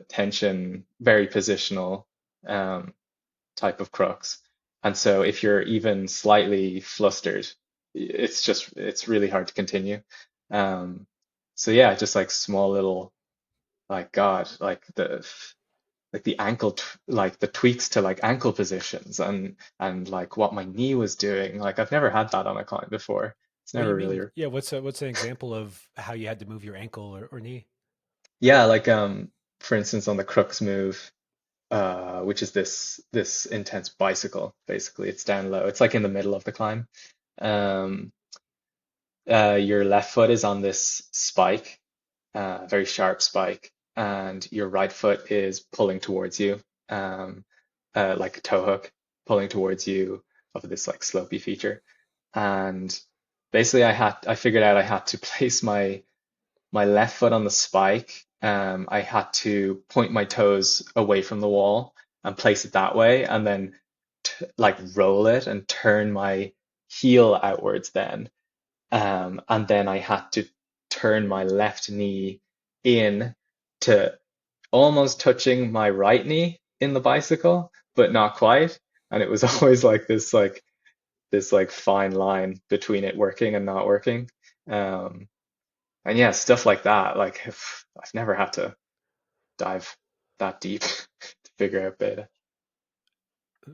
tension, very positional um, type of crux. And so if you're even slightly flustered, it's really hard to continue. Um, so yeah, just like small little, like God, like the ankle like the tweaks to like ankle positions, and like what my knee was doing. Like I've never had that on a climb before. It's What do you never mean? really, Yeah, what's an example of how you had to move your ankle or knee? yeah, like for instance on the crux move, which is this intense bicycle. Basically, it's down low. It's like in the middle of the climb. Um, your left foot is on this spike, very sharp spike, and your right foot is pulling towards you, like a toe hook, pulling towards you of this like slopey feature. and basically I figured out I had to place my left foot on the spike. I had to point my toes away from the wall and place it that way, and then like roll it and turn my heel outwards then. And then I had to turn my left knee in to almost touching my right knee in the bicycle, but not quite. And it was always like this fine line between it working and not working. Um, and yeah, stuff like that. Like I've never had to dive that deep to figure out beta.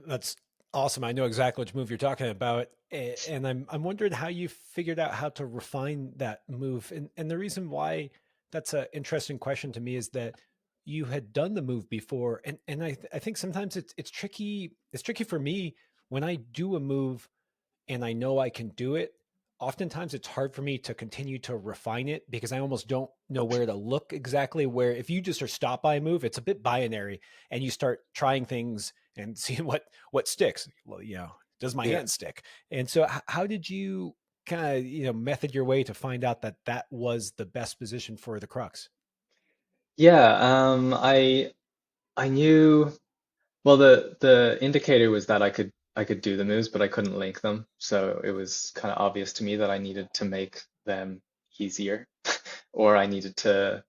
That's awesome. I know exactly which move you're talking about, and I'm wondering how you figured out how to refine that move. And the reason why that's an interesting question to me is that you had done the move before, and I think sometimes it's tricky. It's tricky for me when I do a move and I know I can do it. Oftentimes it's hard for me to continue to refine it because I almost don't know where to look exactly. Where if you just are stopped by a move, it's a bit binary, and you start trying things and seeing what sticks. Well, does my Yeah. hand stick? And so, how did you kind of method your way to find out that that was the best position for the crux? Yeah, I knew. Well, the indicator was that I could do the moves, but I couldn't link them. So it was kind of obvious to me that I needed to make them easier, or I needed to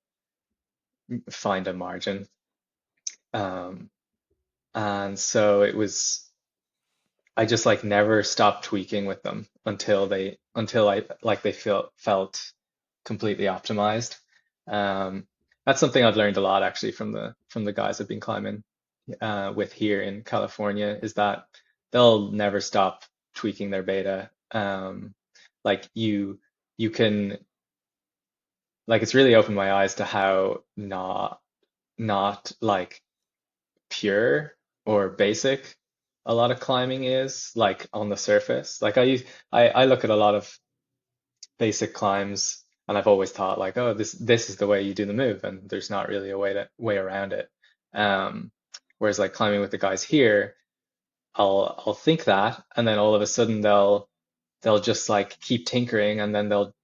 find a margin. Um, and so it was. I just like never stopped tweaking with them until I like they felt completely optimized. Um, that's something I've learned a lot actually from the guys I've been climbing with here in California is that they'll never stop tweaking their beta. Like you can like it's really opened my eyes to how not like pure or basic a lot of climbing is like on the surface. Like I look at a lot of basic climbs and I've always thought like, oh, this is the way you do the move, and there's not really a way around it. Um, Whereas like climbing with the guys here, I'll think that, and then all of a sudden they'll just like keep tinkering, and then they'll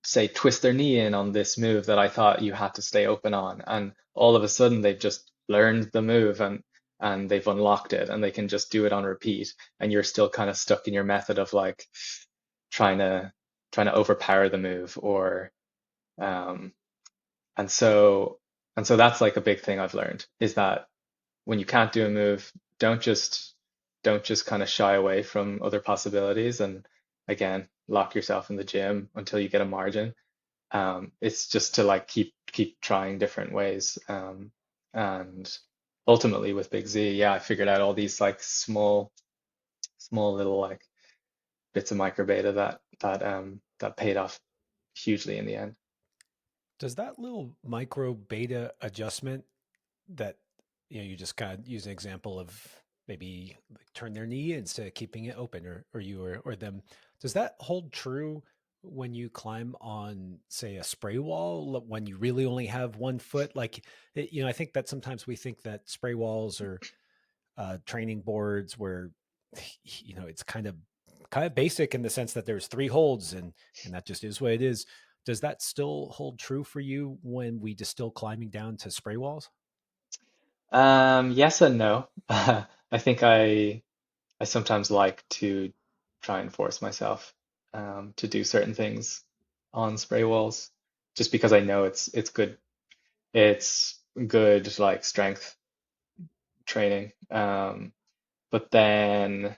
say twist their knee in on this move that I thought you had to stay open on, and all of a sudden they've just learned the move and they've unlocked it and they can just do it on repeat, and you're still kind of stuck in your method of like trying to trying to overpower the move or um and so and so that's like a big thing I've learned is that when you can't do a move, don't just don't just kind of shy away from other possibilities and again, lock yourself in the gym until you get a margin. It's just to like keep trying different ways. And ultimately with Big Z, yeah, I figured out all these like small little like bits of micro beta that paid off hugely in the end. Does that little micro beta adjustment that you just kind of use an example of maybe like turn their knee instead of keeping it open, or you or them, does that hold true when you climb on, say, a spray wall when you really only have one foot? Like I think that sometimes we think that spray walls are training boards where it's kind of basic in the sense that there's three holds, and that just is what it is. Does that still hold true for you when we distill climbing down to spray walls? Yes and no. I think I sometimes like to try and force myself to do certain things on spray walls, just because I know it's good like strength training. But then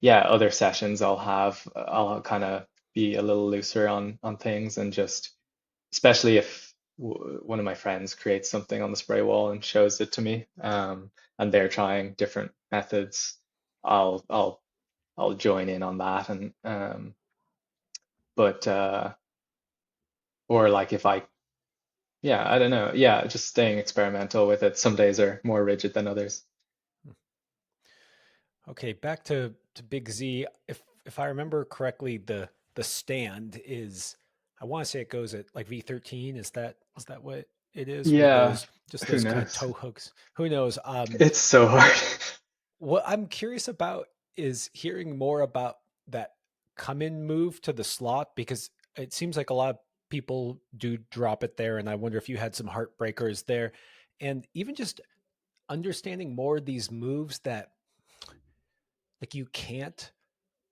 yeah, other sessions I'll kind of be a little looser on things and just especially if one of my friends creates something on the spray wall and shows it to me, and they're trying different methods, I'll I'll I'll join in on that and but or like if I yeah, I don't know. Yeah, just staying experimental with it. Some days are more rigid than others. Okay, back to Big Z. If I remember correctly, the stand is, I want to say it goes at like V13. Is that what it is with Yeah, those, just who those kind of knows? toe hooks? Who knows? It's so hard. What I'm curious about is hearing more about that come in move to the slot? Because it seems like a lot of people do drop it there. And I wonder if you had some heartbreakers there. And even just understanding more of these moves that like you can't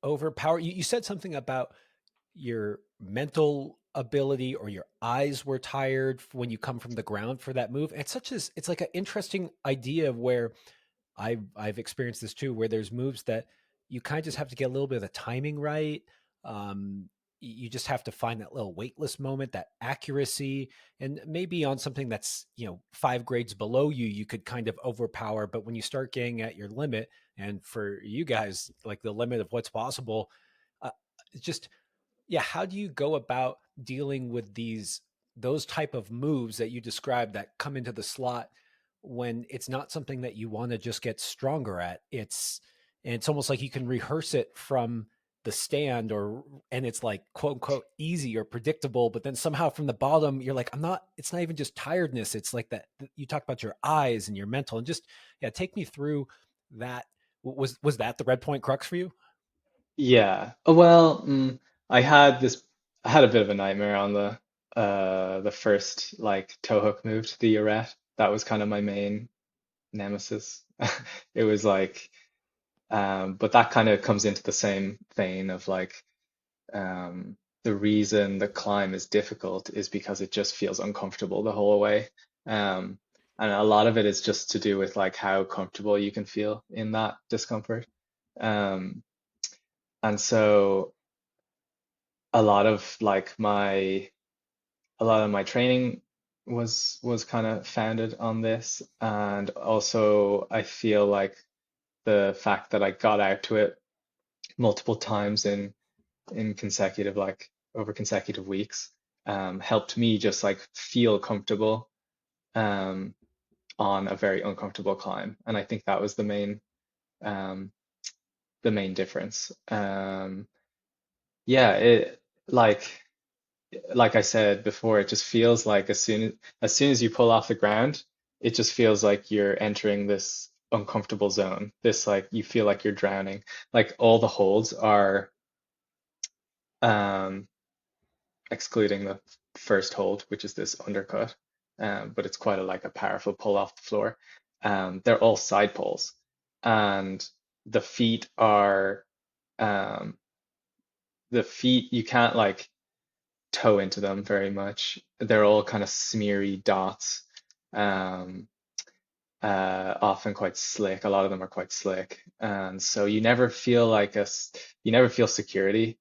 overpower. You said something about your mental ability or your eyes were tired when you come from the ground for that move. It's such as it's like an interesting idea of where I've experienced this too, where there's moves that you kind of just have to get a little bit of the timing right. You just have to find that little weightless moment, that accuracy, and maybe on something that's 5 grades below you, you could kind of overpower. But when you start getting at your limit, and for you guys, like the limit of what's possible, it's just yeah, how do you go about dealing with those type of moves that you described that come into the slot when it's not something that you want to just get stronger at? It's almost like you can rehearse it from the stand, or and it's like quote unquote easy or predictable, but then somehow from the bottom you're like, it's not even just tiredness, it's like that you talk about your eyes and your mental, and just yeah, take me through that. Was that the red point crux for you? Yeah. Well, I had this. I had a bit of a nightmare on the first like toe hook move to the arete. That was kind of my main nemesis. It was like, but that kind of comes into the same vein of like, the reason the climb is difficult is because it just feels uncomfortable the whole way. And a lot of it is just to do with like how comfortable you can feel in that discomfort. Um, and so a lot of like my a lot of my training was kind of founded on this, and also I feel like the fact that I got out to it multiple times in consecutive like over consecutive weeks helped me just like feel comfortable um on a very uncomfortable climb, and I think that was um the main difference. Yeah, it like I said before, it just feels like as soon as you pull off the ground, it just feels like you're entering this uncomfortable zone. This like you feel like you're drowning. Like all the holds are um excluding the first hold, which is this undercut. But it's quite a like a powerful pull off the floor. They're all side pulls. And the feet are um the feet you can't like toe into them very much. They're all kind of smeary dots, um, often quite slick. A lot of them are quite slick, and so you never feel like you never feel security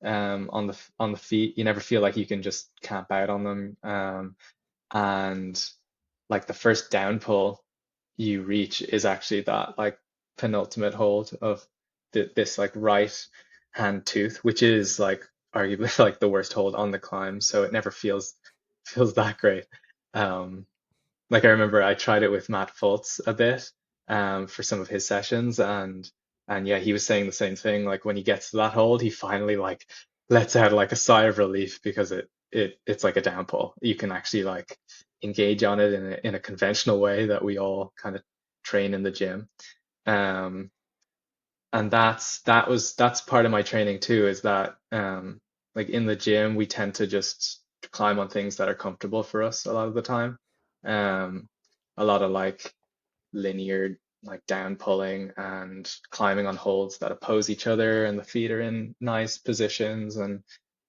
on the feet. You never feel like you can just camp out on them. And like the first down pull you reach is actually that like penultimate hold of this like right hand tooth, which is like arguably like the worst hold on the climb. So it never feels that great. Um, like I remember I tried it with Matt Fultz a bit for some of his sessions, and yeah, he was saying the same thing. Like when he gets to that hold, he finally like lets out like a sigh of relief because it's like a down pull. You can actually like engage on it in a conventional way that we all kind of train in the gym. Um, and that's part of my training too, is that like in the gym we tend to just climb on things that are comfortable for us a lot of the time. Um, a lot of like linear like down pulling and climbing on holds that oppose each other and the feet are in nice positions, and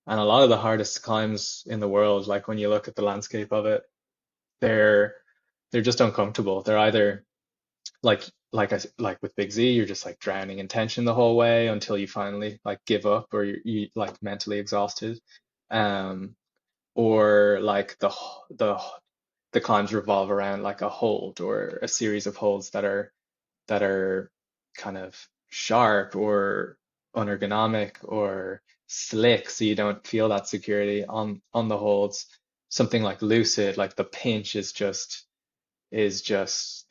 a lot of the hardest climbs in the world, like when you look at the landscape of it, they're they're just uncomfortable. They're either like like with Big Z, you're just like drowning in tension the whole way until you finally like give up, or you like mentally exhausted. Um, or like the climbs revolve around like a hold or a series of holds that are kind of sharp or unergonomic or slick, so you don't feel that security on the holds. Something like Lucid, like the pinch is just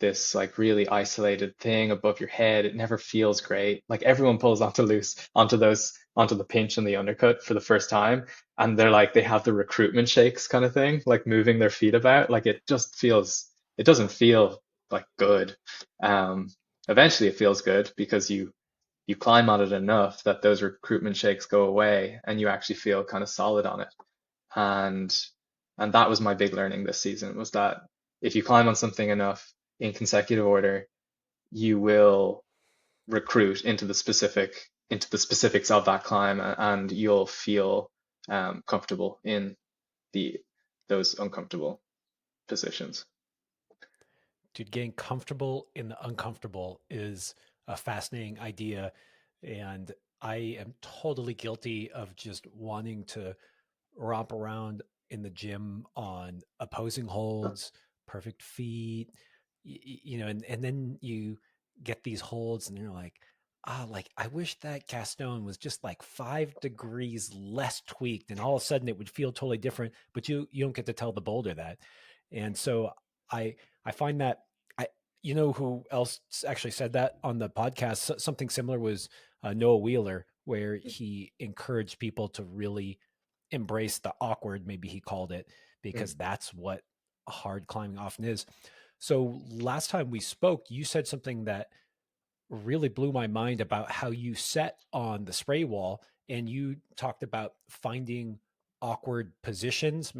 this like really isolated thing above your head. It never feels great. Like everyone pulls onto the pinch and the undercut for the first time, and they're like they have the recruitment shakes kind of thing, like moving their feet about. Like it doesn't feel like good. Um, Eventually it feels good because you climb on it enough that those recruitment shakes go away and you actually feel kind of solid on it. And that was my big learning this season, was that if you climb on something enough in consecutive order, you will recruit into the specifics of that climb, and you'll feel comfortable in the those uncomfortable positions. Dude, getting comfortable in the uncomfortable is a fascinating idea. And I am totally guilty of just wanting to romp around in the gym on opposing holds, perfect feet, and then you get these holds and you're like, like I wish that Gaston was just like 5 degrees less tweaked, and all of a sudden it would feel totally different. But you don't get to tell the boulder that, and so I I find that I who else actually said that on the podcast? Something similar was Noah Wheeler, where he encouraged people to really embrace the awkward, maybe he called it, Mm. because that's what hard climbing often is. So last time we spoke, you said something that really blew my mind about how you set on the spray wall, and you talked about finding awkward positions,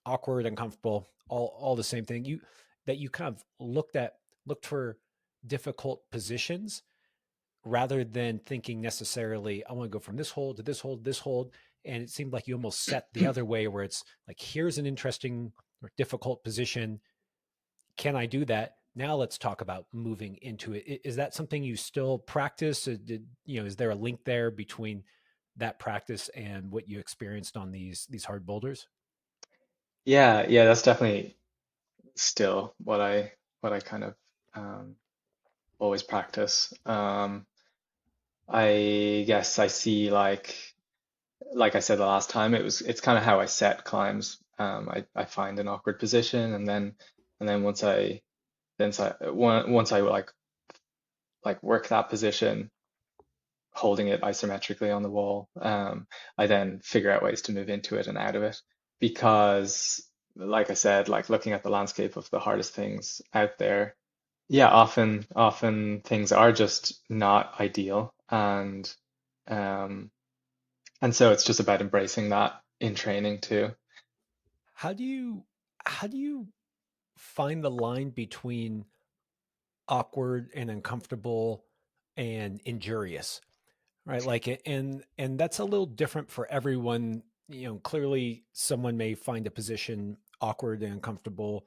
awkward, uncomfortable, all the same thing. You kind of looked for difficult positions rather than thinking necessarily, I want to go from this hold to this hold, this hold. And it seemed like you almost set the other way, where it's like, here's an interesting or difficult position. Can I do that? Now let's talk about moving into it. Is that something you still practice? Is there a link there between that practice and what you experienced on these hard boulders? Yeah, yeah, that's definitely still what I kind of um, always practice. I guess I see like I said the last time, it's kind of how I set climbs. I find an awkward position, and then once I like work that position, holding it isometrically on the wall, I then figure out ways to move into it and out of it. Because, like I said, like looking at the landscape of the hardest things out there, yeah, often things are just not ideal, um, and so it's just about embracing that in training too. How do you how do you find the line between awkward and uncomfortable and injurious? Right, like and that's a little different for everyone. Clearly someone may find a position awkward and uncomfortable,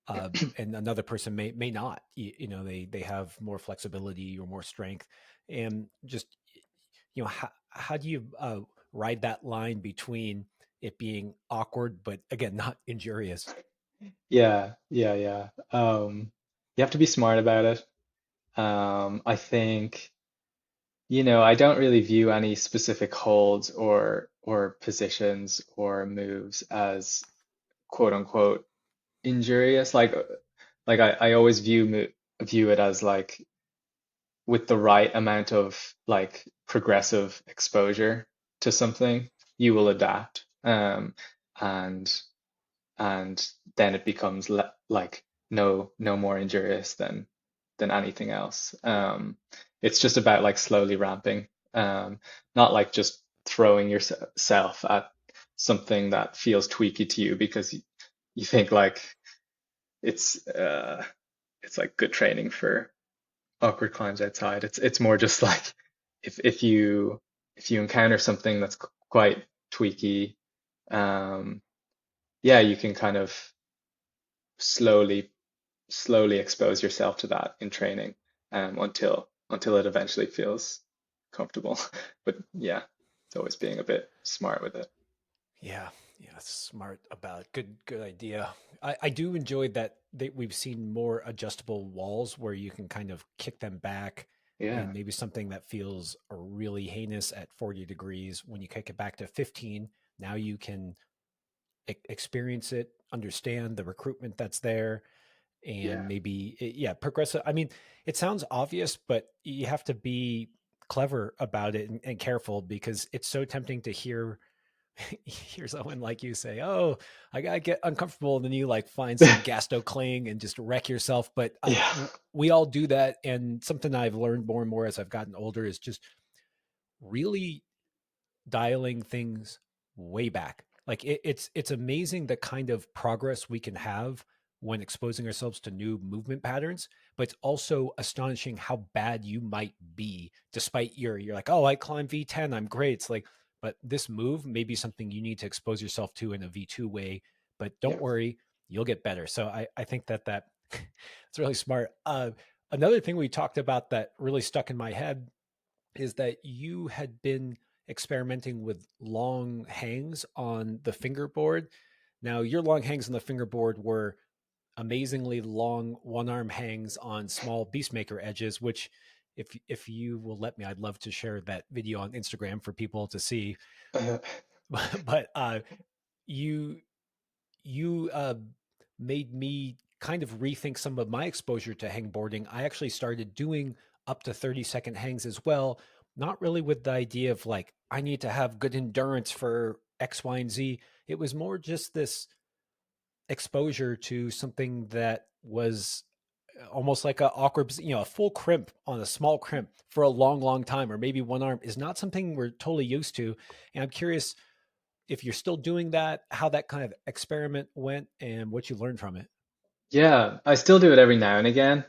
and another person may not. They have more flexibility or more strength, and just how do you ride that line between it being awkward but again not injurious? Yeah, yeah, yeah. You have to be smart about it. I think, I don't really view any specific holds or positions or moves as quote unquote injurious. Like I always view it as like with the right amount of like progressive exposure to something, you will adapt. And and then it becomes like no more injurious than anything else. It's just about like slowly ramping, not like just throwing yourself at something that feels tweaky to you because you think like it's uh it's like good training for awkward climbs outside. It's more just like if you encounter something that's quite tweaky, um, yeah, you can kind of slowly slowly expose yourself to that in training, until it eventually feels comfortable. But yeah, it's always being a bit smart with it. Yeah, yeah, smart about it. Good idea. I do enjoy that we've seen more adjustable walls where you can kind of kick them back, Yeah, and maybe something that feels really heinous at 40 degrees, when you kick it back to 15, now you can experience it, understand the recruitment that's there, and yeah, maybe yeah, progressive. I mean, it sounds obvious, but you have to be clever about it, and careful, because it's so tempting to hear hear someone like you say, "Oh, I gotta get uncomfortable," and then you like find some gasto cling and just wreck yourself. But Yeah. we all do that, and something I've learned more and more as I've gotten older is just really dialing things way back. Like it's amazing the kind of progress we can have when exposing ourselves to new movement patterns, but it's also astonishing how bad you might be despite you're like, oh, I climb V10, I'm great. It's like, but this move may be something you need to expose yourself to in a V2 way, but don't Yeah. worry, you'll get better. So I think that it's really smart. Another thing we talked about that really stuck in my head is that you had been experimenting with long hangs on the fingerboard. Now, your long hangs on the fingerboard were amazingly long one arm hangs on small Beastmaker edges, which if you will let me, I'd love to share that video on Instagram for people to see. Uh, But you you made me kind of rethink some of my exposure to hangboarding. I actually started doing up to 30-second hangs as well, not really with the idea of like, I need to have good endurance for X, Y, and Z. It was more just this exposure to something that was almost like a awkward, a full crimp on a small crimp for a long, long time, or maybe one arm is not something we're totally used to. And I'm curious if you're still doing that, how that kind of experiment went and what you learned from it. yeah, I still do it every now and again.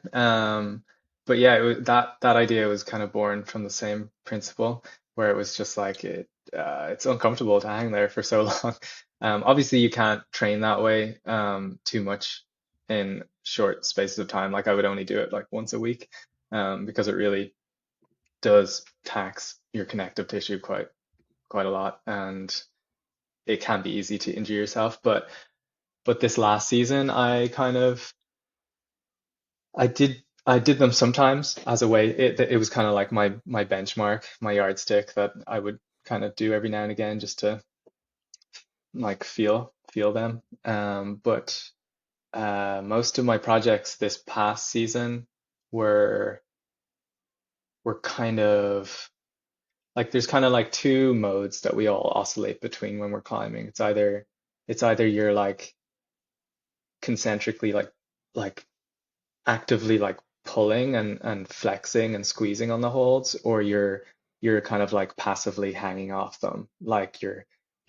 But yeah, that idea was kind of born from the same principle, where it was just like it's uncomfortable to hang there for so long. Obviously, you can't train that way too much in short spaces of time. Like I would only do it like once a week, because it really does tax your connective tissue quite a lot, and it can be easy to injure yourself. But this last season, I did them sometimes as a way. It was kind of like my benchmark, my yardstick that I would kind of do every now and again just to like feel them. But most of my projects this past season were were kind of like there's kind of like two modes that we all oscillate between when we're climbing. It's either you're like concentrically like actively like pulling and flexing and squeezing on the holds, or you're kind of like passively hanging off them, like you're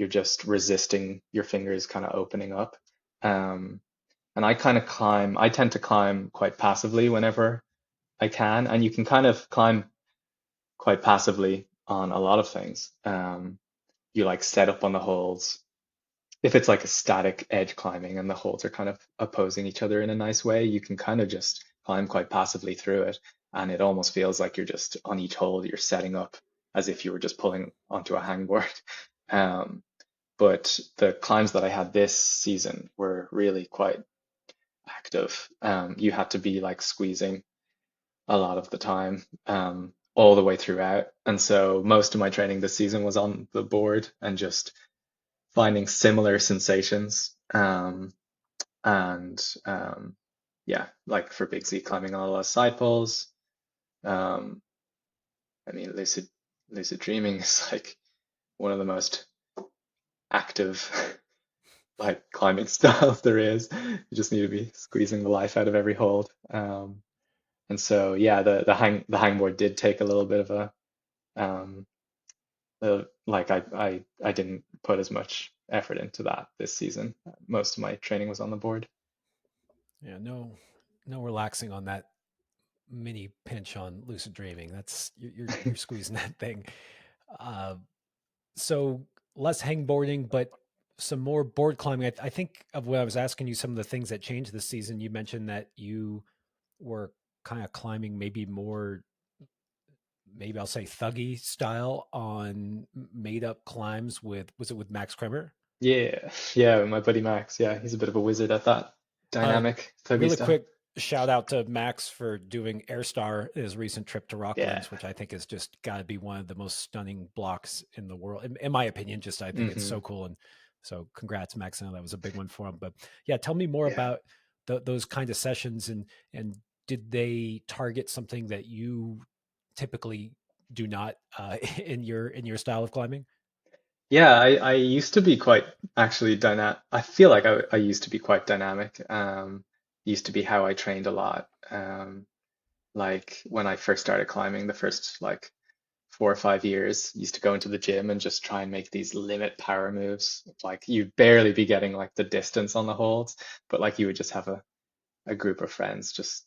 just resisting your fingers kind of opening up. Um, and I tend to climb quite passively whenever I can, and you can kind of climb quite passively on a lot of things. You like set up on the holds. If it's like a static edge climbing and the holds are kind of opposing each other in a nice way, you can kind of just climb quite passively through it. And it almost feels like you're just on each hold, you're setting up as if you were just pulling onto a hangboard. Um, but the climbs that I had this season were really quite active. You had to be like squeezing a lot of the time, all the way throughout. And so most of my training this season was on the board and just finding similar sensations. And yeah, like for Big Z climbing on a lot of side poles. Um, I mean, lucid dreaming is like one of the most active like climbing styles there is. You just need to be squeezing the life out of every hold. And so yeah, the hangboard did take a little bit of a um, like I didn't put as much effort into that this season. Most of my training was on the board. Yeah, no relaxing on that mini pinch on lucid dreaming. That's you're squeezing that thing. Uh, so less hangboarding, but some more board climbing. I think of when I was asking you some of the things that changed this season. You mentioned that you were kind of climbing maybe more, maybe I'll say thuggy style on made up climbs with, was it with Max Kremer? Yeah, yeah, my buddy Max. Yeah, he's a bit of a wizard at that Uh, dynamic thuggy Really stuff. quick shout out to Max for doing Airstar, his recent trip to Yeah. Rocklands, which I think is just got to be one of the most stunning blocks in the world. In my opinion, just I think it's Hmm. so cool. And so congrats, Max. I know that was a big one for him. But yeah, tell me more Yeah. about those kind of sessions, and did they target something that you typically do not in your style of climbing? Yeah, I used to be quite actually dynamic. I feel like I used to be quite dynamic. Used to be how I trained a lot. Like when I first started climbing, the first like 4 or 5 years, used to go into the gym and just try and make these limit power moves. Like you'd barely be getting like the distance on the holds, but like you would just have a group of friends just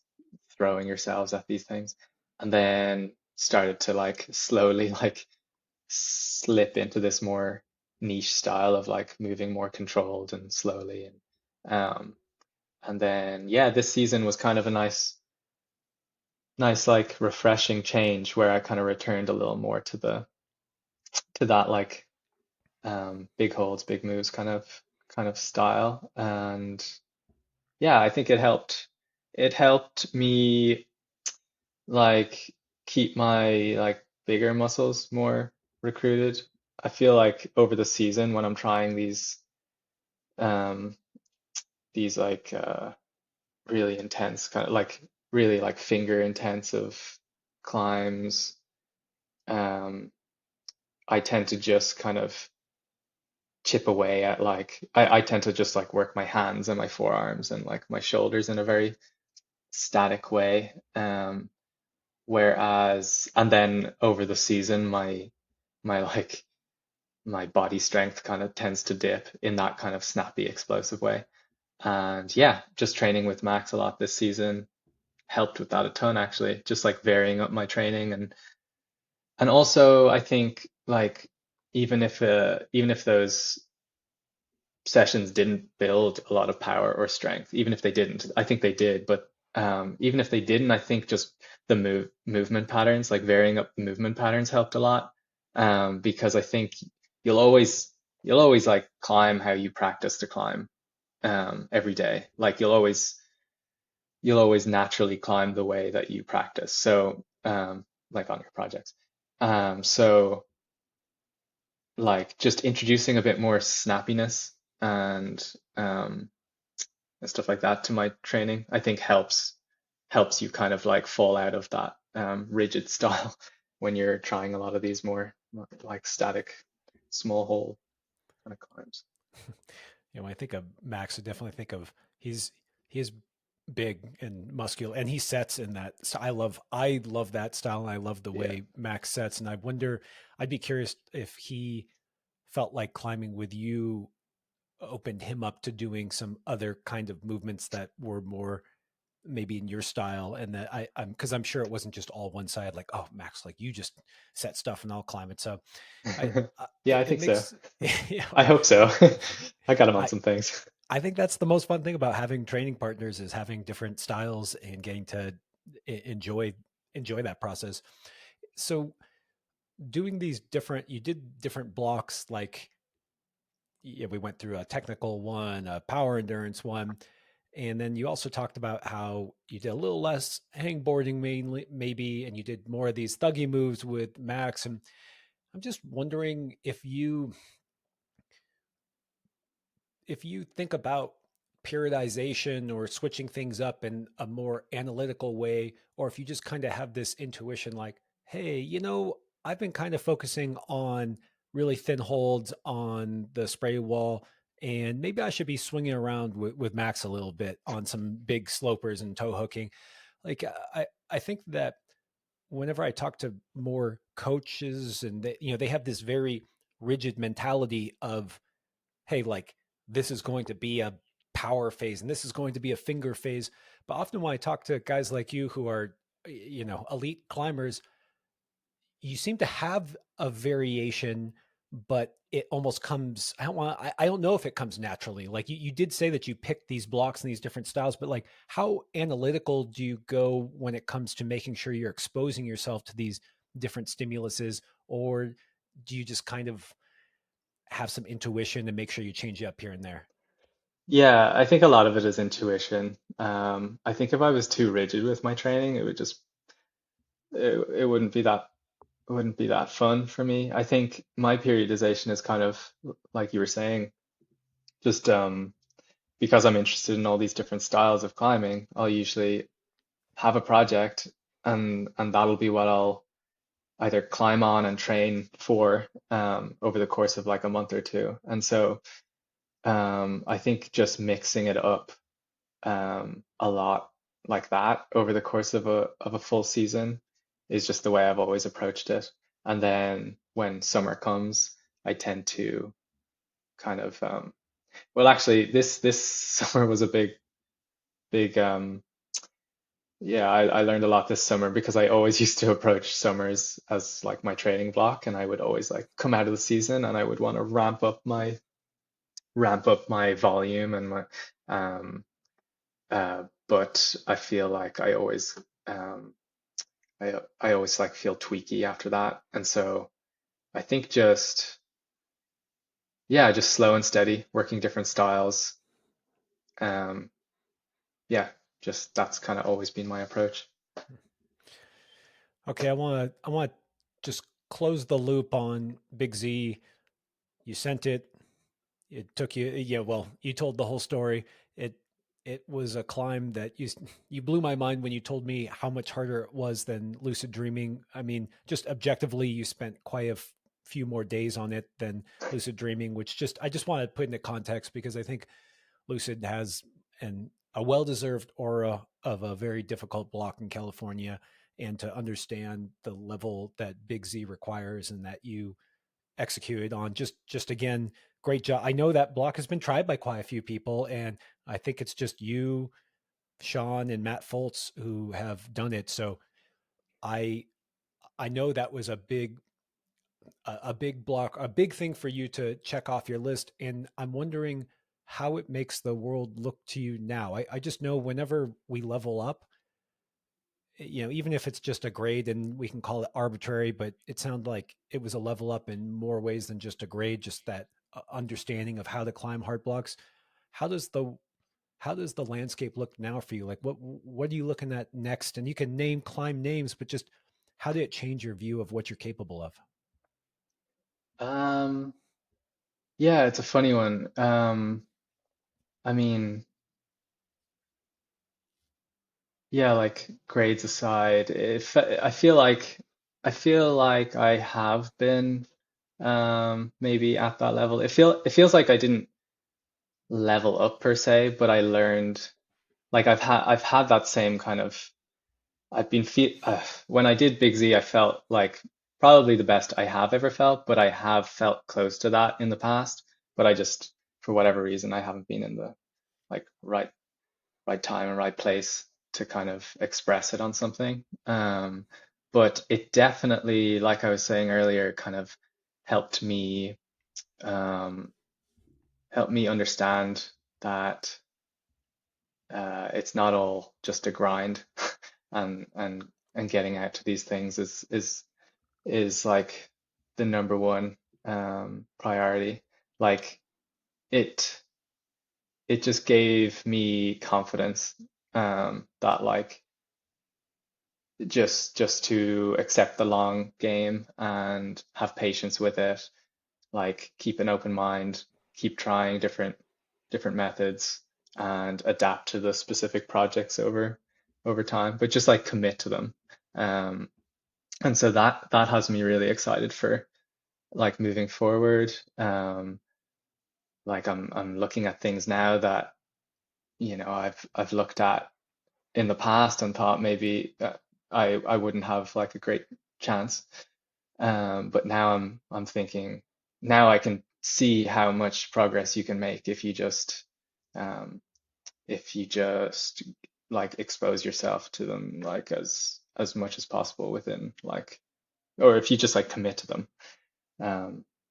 throwing yourselves at these things. And then started to like slowly like slip into this more niche style of like moving more controlled and slowly um and then yeah, this season was kind of a nice like refreshing change where I kind of returned a little more to that like big holds, big moves kind of style. And yeah, I think it helped me like keep my like bigger muscles more recruited. I feel like over the season when I'm trying um these like really intense kind of like really like finger intensive climbs, um I tend to just kind of chip away at like I tend to just like work my hands and my forearms and like my shoulders in a very static way. Whereas and then over the season my like my body strength kind of tends to dip in that kind of snappy, explosive way. And yeah, just training with Max a lot this season helped with that a ton actually. Just like varying up my training and also I think like even if those sessions didn't build a lot of power or strength, even if they didn't, I think they did, but even if they didn't, I think just the movement patterns, like varying up the movement patterns helped a lot. Because I think you'll always you'll always like climb how you practice to climb every day. Like you'll always naturally climb the way that you practice. So like on your projects. So like just introducing a bit more snappiness and um, and stuff like that to my training, I think helps you kind of like fall out of that rigid style when you're trying a lot of these more like static, small hole kind of climbs. When I think of Max, I definitely think of he's he is big and muscular, and he sets in that. So I love that style, and I love the Yeah. way Max sets. And I wonder, I'd be curious if he felt like climbing with you opened him up to doing some other kind of movements that were more maybe in your style, and that I'm because I'm sure it wasn't just all one side, like, oh, Max, like you just set stuff and I'll climb it. So Yeah, I it think so. makes yeah, I hope so. I got him on I some things. I think that's the most fun thing about having training partners is having different styles and getting to enjoy that process. So doing these different, you did different blocks, like, yeah, we went through a technical one, a power endurance one, and then you also talked about how you did a little less hangboarding mainly, maybe, and you did more of these thuggy moves with Max. And I'm just wondering if you think about periodization or switching things up in a more analytical way, or if you just kind of have this intuition like, hey, I've been kind of focusing on really thin holds on the spray wall, and maybe I should be swinging around with Max a little bit on some big slopers and toe hooking. Like, I think that whenever I talk to more coaches, and they have this very rigid mentality of, hey, like, this is going to be a power phase and this is going to be a finger phase. But often when I talk to guys like you who are, elite climbers, you seem to have a variation, but it almost comes, I don't know if it comes naturally. Like, you did say that you picked these blocks and these different styles, but like, how analytical do you go when it comes to making sure you're exposing yourself to these different stimuluses? Or do you just kind of have some intuition and make sure you change it up here and there? Yeah, I think a lot of it is intuition. I think if I was too rigid with my training, it wouldn't be that fun for me. I think my periodization is kind of like you were saying, just because I'm interested in all these different styles of climbing, I'll usually have a project and that'll be what either climb on and train for over the course of like a month or two. And so I think just mixing it up a lot like that over the course of a full season is just the way I've always approached it. And then when summer comes, I tend to kind of well, actually, this summer was a big yeah, I learned a lot this summer because I always used to approach summers as like my training block, and I would always like come out of the season and I would want to ramp up my volume and my um but I feel like um I always like feel tweaky after that. And so I think just yeah, just slow and steady, working different styles. Um yeah, just that's kind of always been my approach. Okay, I want to just close the loop on Big Z. You sent it. It took you, yeah, well, you told the whole story. It it was a climb that you blew my mind when you told me how much harder it was than Lucid Dreaming. I mean, just objectively, you spent quite a few more days on it than Lucid Dreaming, which just I just want to put into context because I think Lucid has an a well-deserved aura of a very difficult block in California, and to understand the level that Big Z requires and that you executed on, just again, great job. I know that block has been tried by quite a few people, and I think it's just you, Sean, and Matt Foltz who have done it. So I I know that was a big block, a big thing for you to check off your list. And I'm wondering how it makes the world look to you now. I just know whenever we level up, even if it's just a grade and we can call it arbitrary, but it sounded like it was a level up in more ways than just a grade, just that understanding of how to climb hard blocks. How does the how does the landscape look now for you? Like what are you looking at next? And you can name climb names, but just how did it change your view of what you're capable of? Um yeah, it's a funny one. I mean, yeah, like grades aside, if I feel like I have been maybe at that level. It feels like I didn't level up per se, but I learned like I've had that same kind of I've been feel when I did Big Z, I felt like probably the best I have ever felt, but I have felt close to that in the past, but I just for whatever reason I haven't been in the like right time and right place to kind of express it on something. But it definitely, like I was saying earlier, kind of helped me um, helped me understand that it's not all just a grind, and getting out to these things is like the number one priority. Like it it just gave me confidence that like just to accept the long game and have patience with it, like keep an open mind, keep trying different methods and adapt to the specific projects over time, but just like commit to them. Um, and so that has me really excited for like moving forward. Like I'm looking at things now that I've looked at in the past and thought maybe I wouldn't have like a great chance. But now I'm thinking now I can see how much progress you can make um, if you just like expose yourself to them like as much as possible within like or if you just like commit to them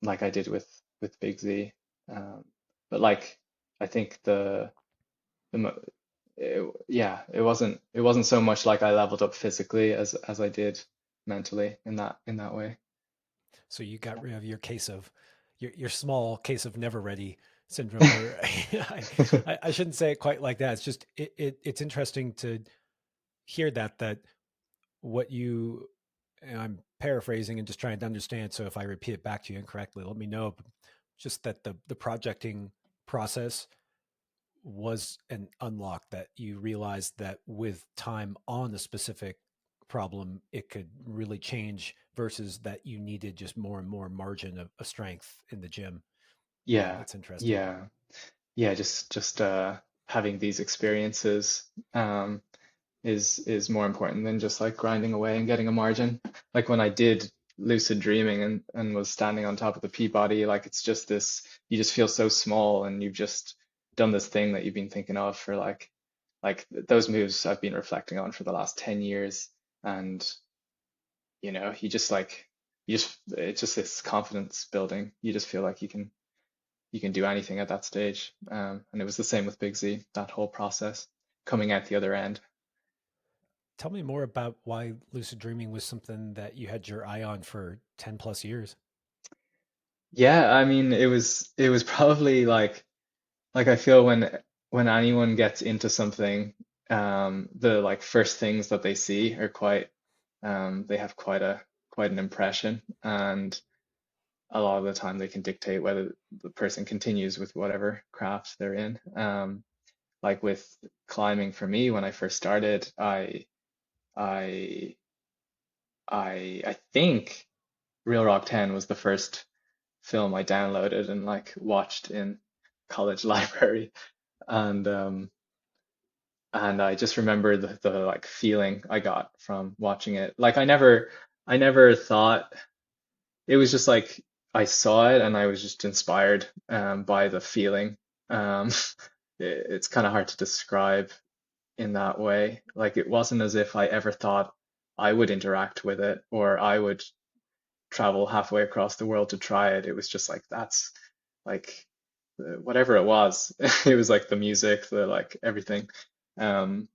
like I did with Big Z. Um, but like I think the mo yeah, it wasn't so much like I leveled up physically as I did mentally in that way. So you got rid of your case of your small case of never ready syndrome, or I shouldn't say it quite like that. It's just it's interesting to hear that what you, and I'm paraphrasing and just trying to understand. So if I repeat it back to you incorrectly, let me know. But just that the projecting process was an unlock, that you realized that with time on a specific problem, it could really change versus that you needed just more and more margin of strength in the gym. Yeah, Yeah, that's interesting. yeah, yeah. Just having these experiences is more important than just like grinding away and getting a margin. Like when I did lucid dreaming and was standing on top of the Peabody, like it's just this, you just feel so small and you've just done this thing that you've been thinking of for those moves I've been reflecting on for the last 10 years. And you just like you just it's just this confidence building. You just feel like you can do anything at that stage. And it was the same with Big Z, that whole process coming out the other end. Tell me more about why lucid dreaming was something that you had your eye on for 10 plus years. Yeah, I mean, it was probably like I feel when anyone gets into something, the like first things that they see are they have quite an impression, and a lot of the time they can dictate whether the person continues with whatever craft they're in. Like with climbing for me, when I first started, I I think Real Rock 10 was the first film I downloaded and like watched in college library, and I just remember the like feeling I got from watching it. Like I never thought, it was just like I saw it and I was just inspired by the feeling. Um, it's kind of hard to describe in that way. Like it wasn't as if I ever thought I would interact with it or I would travel halfway across the world to try it. It was just like that's like whatever it was. It was like the music, the like everything, um,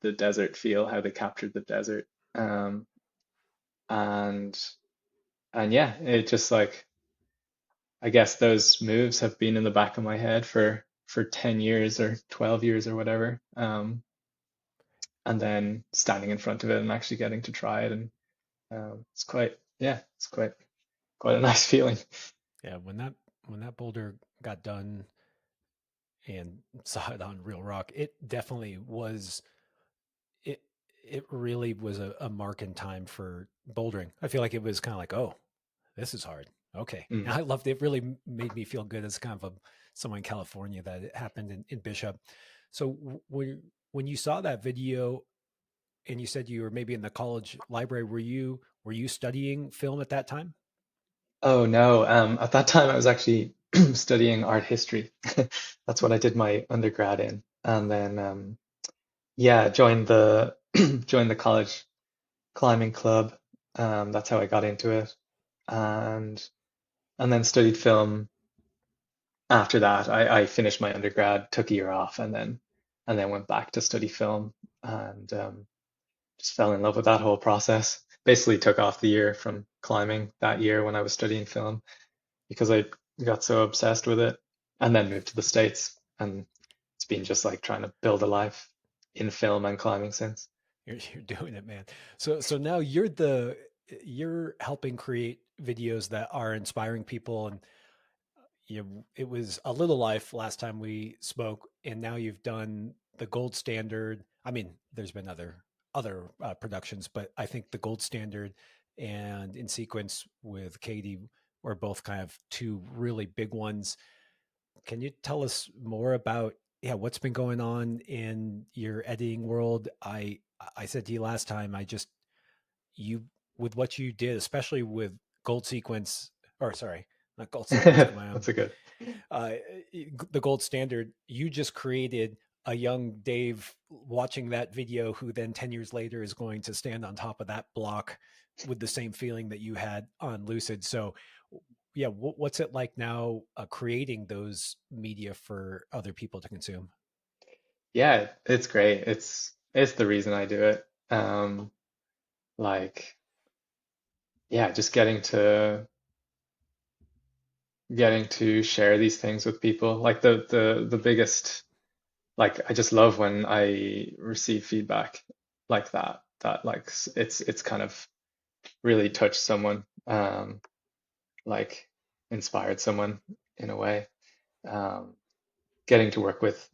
the desert feel, how they captured the desert, um, and yeah, it just like I guess those moves have been in the back of my head for 10 years or 12 years or whatever. And then standing in front of it and actually getting to try it, and it's quite, yeah, it's quite a nice feeling. Yeah, when that boulder got done and saw it on real rock, it definitely was it it really was a mark in time for bouldering. I feel like it was kind of like, oh, this is hard. Okay. And Mm. I loved it. It really made me feel good as kind of someone in California that it happened in Bishop. So when you saw that video and you said you were maybe in the college library, were you studying film at that time? Oh no, at that time I was actually studying art history. That's what I did my undergrad in, and then yeah, joined the joined the college climbing club. That's how I got into it, and then studied film after that. I finished my undergrad, took a year off, and then went back to study film, and just fell in love with that whole process. Basically, took off the year from climbing that year when I was studying film because I got so obsessed with it, and then moved to the States, and it's been just like trying to build a life in film and climbing since. You're doing it, man. So now you're helping create videos that are inspiring people, and it was a little life last time we spoke, and now you've done the gold standard. I mean, there's been other productions, but I think the gold standard and in sequence with Katie were both kind of two really big ones. Can you tell us more about, yeah, what's been going on in your editing world? I said to you last time, I just you with what you did, especially with gold sequence, or sorry, not gold sequence. That's a good. Uh, the gold standard. You just created a young Dave watching that video, who then 10 years later is going to stand on top of that block with the same feeling that you had on Lucid. So, yeah, what's it like now creating those media for other people to consume? Yeah, it's great. It's the reason I do it. Like yeah, just getting to share these things with people. Like the biggest, like I just love when I receive feedback like that, that like it's kind of really touched someone, like inspired someone in a way. Um, Getting to work with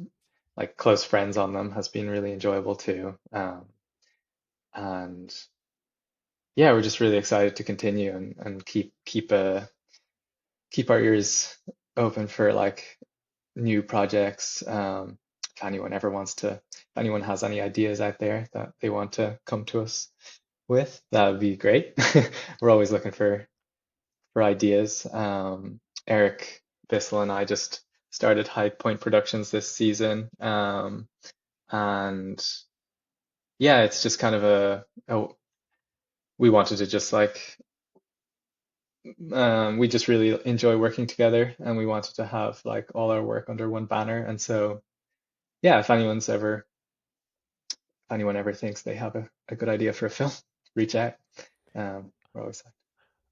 like close friends on them has been really enjoyable too. and yeah, we're just really excited to continue and keep our ears open for like new projects. If anyone ever wants to, if anyone has any ideas out there that they want to come to us with, that would be great. We're always looking for ideas. Eric Bissell and I just started Highpoint Productions this season, and yeah, it's just kind of we wanted to just like we just really enjoy working together, and we wanted to have like all our work under one banner. And so, yeah, if anyone ever thinks they have a good idea for a film, reach out. We're always like,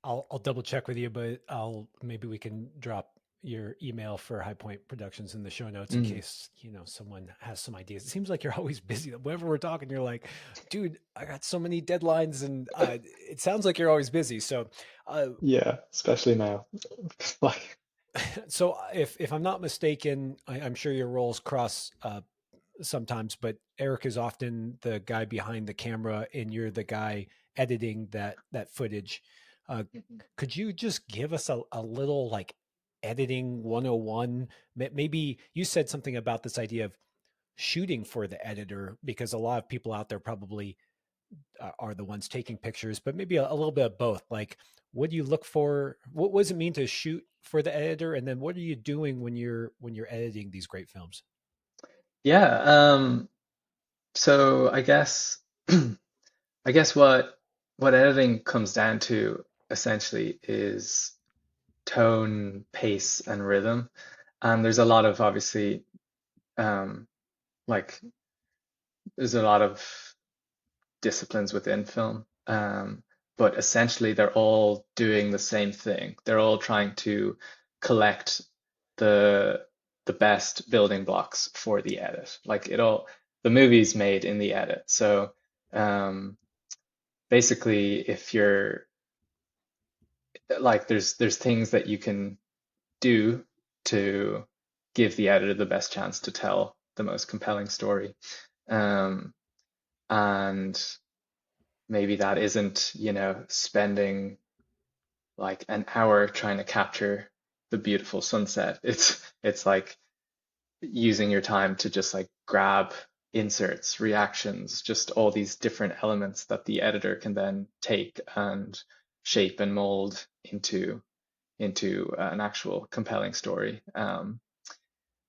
I'll double check with you, but I'll maybe we can drop your email for High Point Productions in the show notes in mm, case someone has some ideas. It seems like you're always busy. Whenever we're talking, you're like, "Dude, I got so many deadlines," and it sounds like you're always busy. So, uh, yeah, especially now. Like, so if I'm not mistaken, I'm sure your roles cross sometimes, but Eric is often the guy behind the camera, and you're the guy editing that footage. Uh, could you just give us a little like editing 101? Maybe you said something about this idea of shooting for the editor because a lot of people out there probably are the ones taking pictures, but maybe a little bit of both. Like, what do you look for? What does it mean to shoot for the editor? And then what are you doing when you're editing these great films? yeah. So I guess I guess what editing comes down to essentially is tone, pace, and rhythm. And there's a lot of obviously um, like there's a lot of disciplines within film, but essentially they're all doing the same thing. They're all trying to collect the the best building blocks for the edit. Like it all, the movie's made in the edit. So um, basically, if you're like, there's things that you can do to give the editor the best chance to tell the most compelling story. Um, and maybe that isn't, spending like an hour trying to capture the beautiful sunset. It's like using your time to just like grab inserts, reactions, just all these different elements that the editor can then take and shape and mold into an actual compelling story.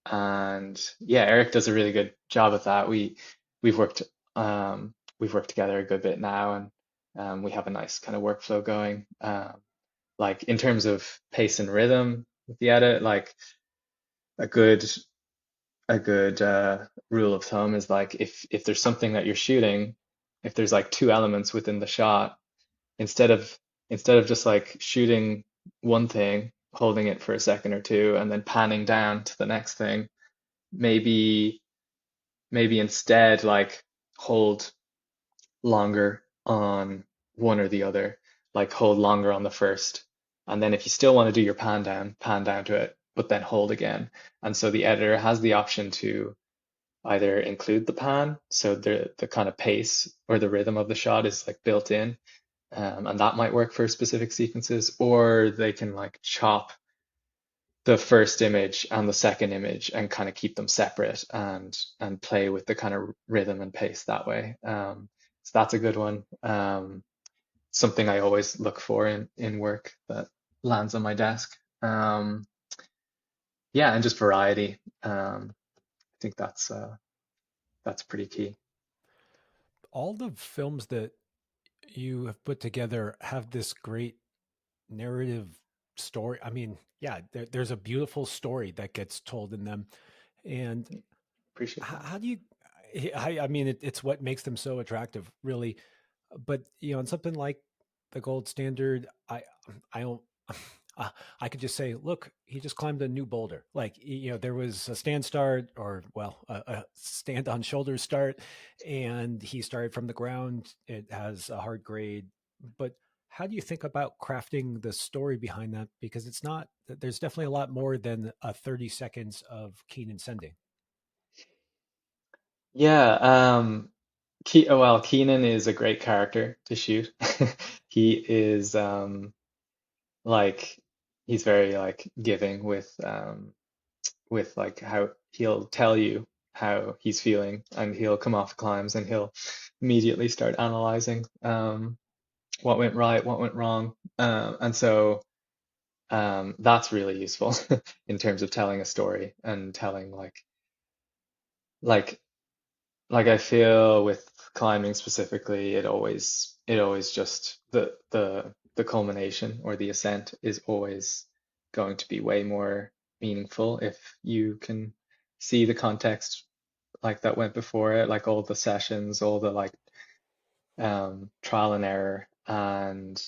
And yeah, Eric does a really good job at that. We've worked we've worked together a good bit now, and we have a nice kind of workflow going. Like in terms of pace and rhythm with the edit, like a good a good rule of thumb is like if there's something that you're shooting, if there's like two elements within the shot, instead of instead of just like shooting one thing, holding it for a second or two, and then panning down to the next thing, maybe maybe instead like hold longer on one or the other, like hold longer on the first. And then if you still want to do your pan down to it, but then hold again. And so the editor has the option to either include the pan, so the kind of pace or the rhythm of the shot is like built in, and that might work for specific sequences, or they can like chop the first image and the second image and kind of keep them separate and play with the kind of rhythm and pace that way. So that's a good one. Something I always look for in work that lands on my desk. Yeah, and just variety. I think that's pretty key. All the films that you have put together have this great narrative story. I mean, yeah, there's a beautiful story that gets told in them. And Appreciate that. how do you? I mean, it's what makes them so attractive, really. But in something like the gold standard, I don't. I could just say, look, he just climbed a new boulder. Like there was a stand start, or well, a stand on shoulders start, and he started from the ground. It has a hard grade, but how do you think about crafting the story behind that? Because it's not. There's definitely a lot more than a 30 seconds of Keenan sending. Yeah, Well, Keenan is a great character to shoot. He is like he's very like giving with like how he'll tell you how he's feeling, and he'll come off climbs and he'll immediately start analyzing what went right, what went wrong. And so that's really useful in terms of telling a story and telling like like I feel with climbing specifically, it always just the culmination or the ascent is always going to be way more meaningful if you can see the context like that went before it, like all the sessions, all the like trial and error. And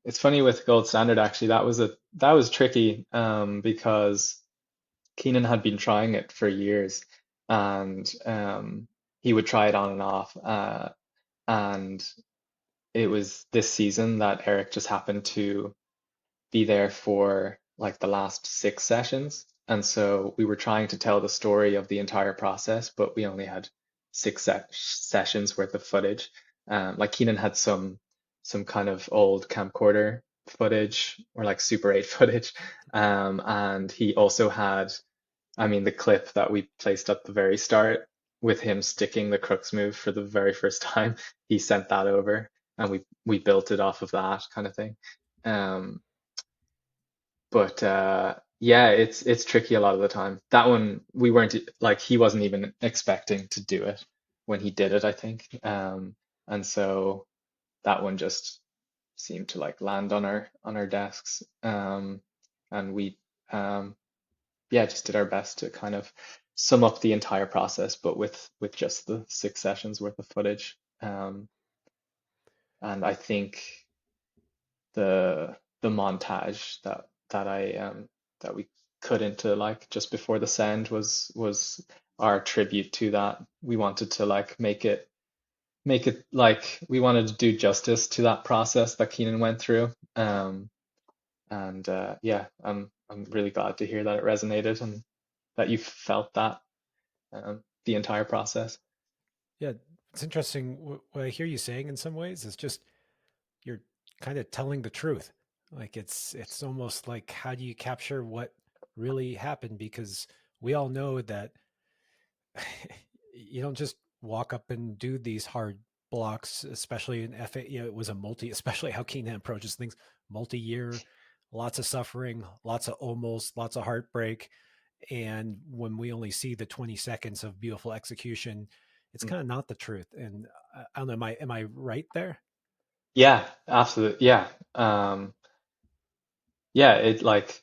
it's funny with Gold Standard actually, that was tricky because Keenan had been trying it for years, and he would try it on and off. And it was this season that Eric just happened to be there for like the last six sessions. And so we were trying to tell the story of the entire process, but we only had six sessions worth of footage. Like Keenan had some kind of old camcorder footage or like Super 8 footage. And he also had, I mean, the clip that we placed at the very start with him sticking the crux move for the very first time, he sent that over and we built it off of that kind of thing. Um, but yeah, it's tricky a lot of the time. That one we weren't like he wasn't even expecting to do it when he did it, I think. And so that one just seemed to like land on our desks. And we yeah, just did our best to kind of sum up the entire process, but with just the six sessions worth of footage. And I think the montage that we cut into like just before the send was our tribute to that. We wanted to like make it like we wanted to do justice to that process that Keenan went through. And yeah, I'm really glad to hear that it resonated and that you felt that the entire process. Yeah, it's interesting. What I hear you saying in some ways is just you're kind of telling the truth. Like it's almost like how do you capture what really happened? Because we all know that you don't just walk up and do these hard blocks, especially in FA. You know, it was a multi, especially how Keenan approaches things, multi-year, lots of suffering, lots of almost, lots of heartbreak. And when we only see the 20 seconds of beautiful execution, it's Mm. kind of not the truth. And I don't know, am I right there? Yeah, absolutely. Yeah. Yeah, it like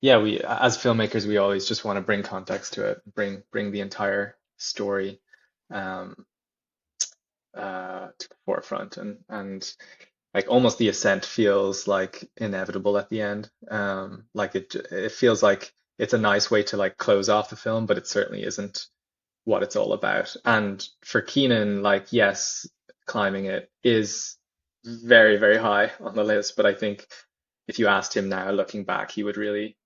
yeah, we as filmmakers we always just want to bring context to it, bring the entire story um to the forefront, and like almost the ascent feels like inevitable at the end. Like it feels like it's a nice way to like close off the film, but it certainly isn't what it's all about. And for Keenan, like yes, climbing it is very, very high on the list, but I think if you asked him now, looking back, he would really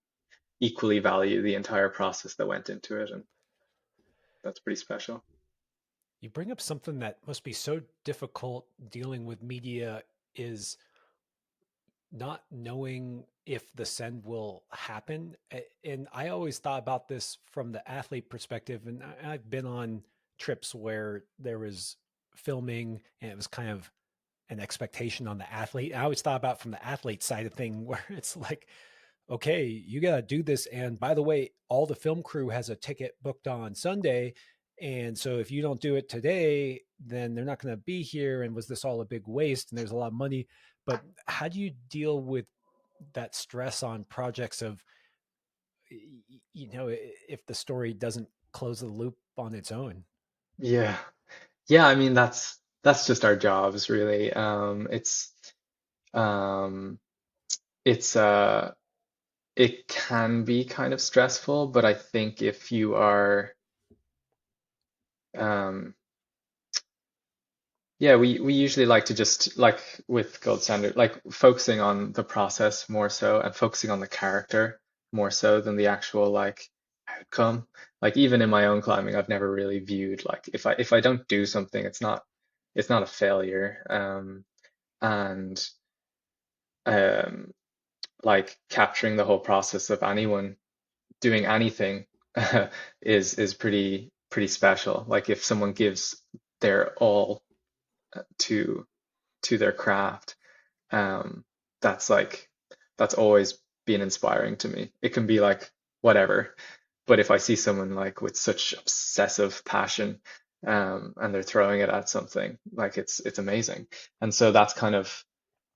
equally value the entire process that went into it, and that's pretty special. You bring up something that must be so difficult dealing with media is not knowing if the send will happen. And I always thought about this from the athlete perspective. And I've been on trips where there was filming and it was kind of an expectation on the athlete. I always thought about from the athlete side of thing where it's like, okay, you got to do this. And by the way, all the film crew has a ticket booked on Sunday. And so if you don't do it today, then they're not going to be here. And was this all a big waste? And there's a lot of money. But how do you deal with that stress on projects of, if the story doesn't close the loop on its own? Yeah. Yeah, I mean that's just our jobs really. Um it's it can be kind of stressful, but I think if you are um yeah, we usually like to just like with Gold Standard, like focusing on the process more so and focusing on the character more so than the actual like outcome. Like even in my own climbing, I've never really viewed like if I don't do something, it's not a failure. And um, like capturing the whole process of anyone doing anything is pretty special. Like if someone gives their all to their craft, um, that's like that's always been inspiring to me. It can be like whatever, but if I see someone like with such obsessive passion, and they're throwing it at something, like it's amazing. And so that's kind of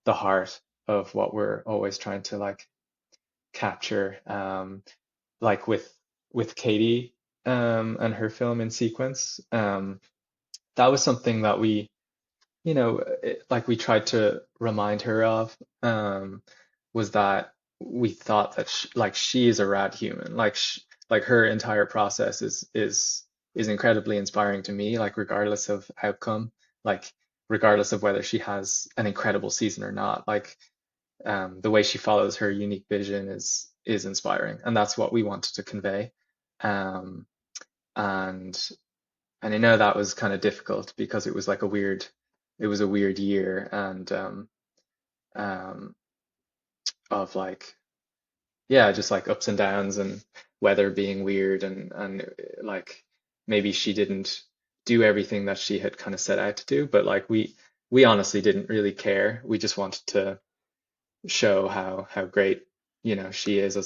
the heart of what we're always trying to like capture. Like with Katie, and her film in sequence, that was something that we, like we tried to remind her of, was that we thought that like she is a rad human, like her entire process is incredibly inspiring to me, like regardless of outcome, like regardless of whether she has an incredible season or not, like the way she follows her unique vision is inspiring, and that's what we wanted to convey. Um, and and I know that was kind of difficult because it was a weird year, and um, of like yeah, just like ups and downs and weather being weird, and like maybe she didn't do everything that she had kind of set out to do, but like we honestly didn't really care. We just wanted to show how great she is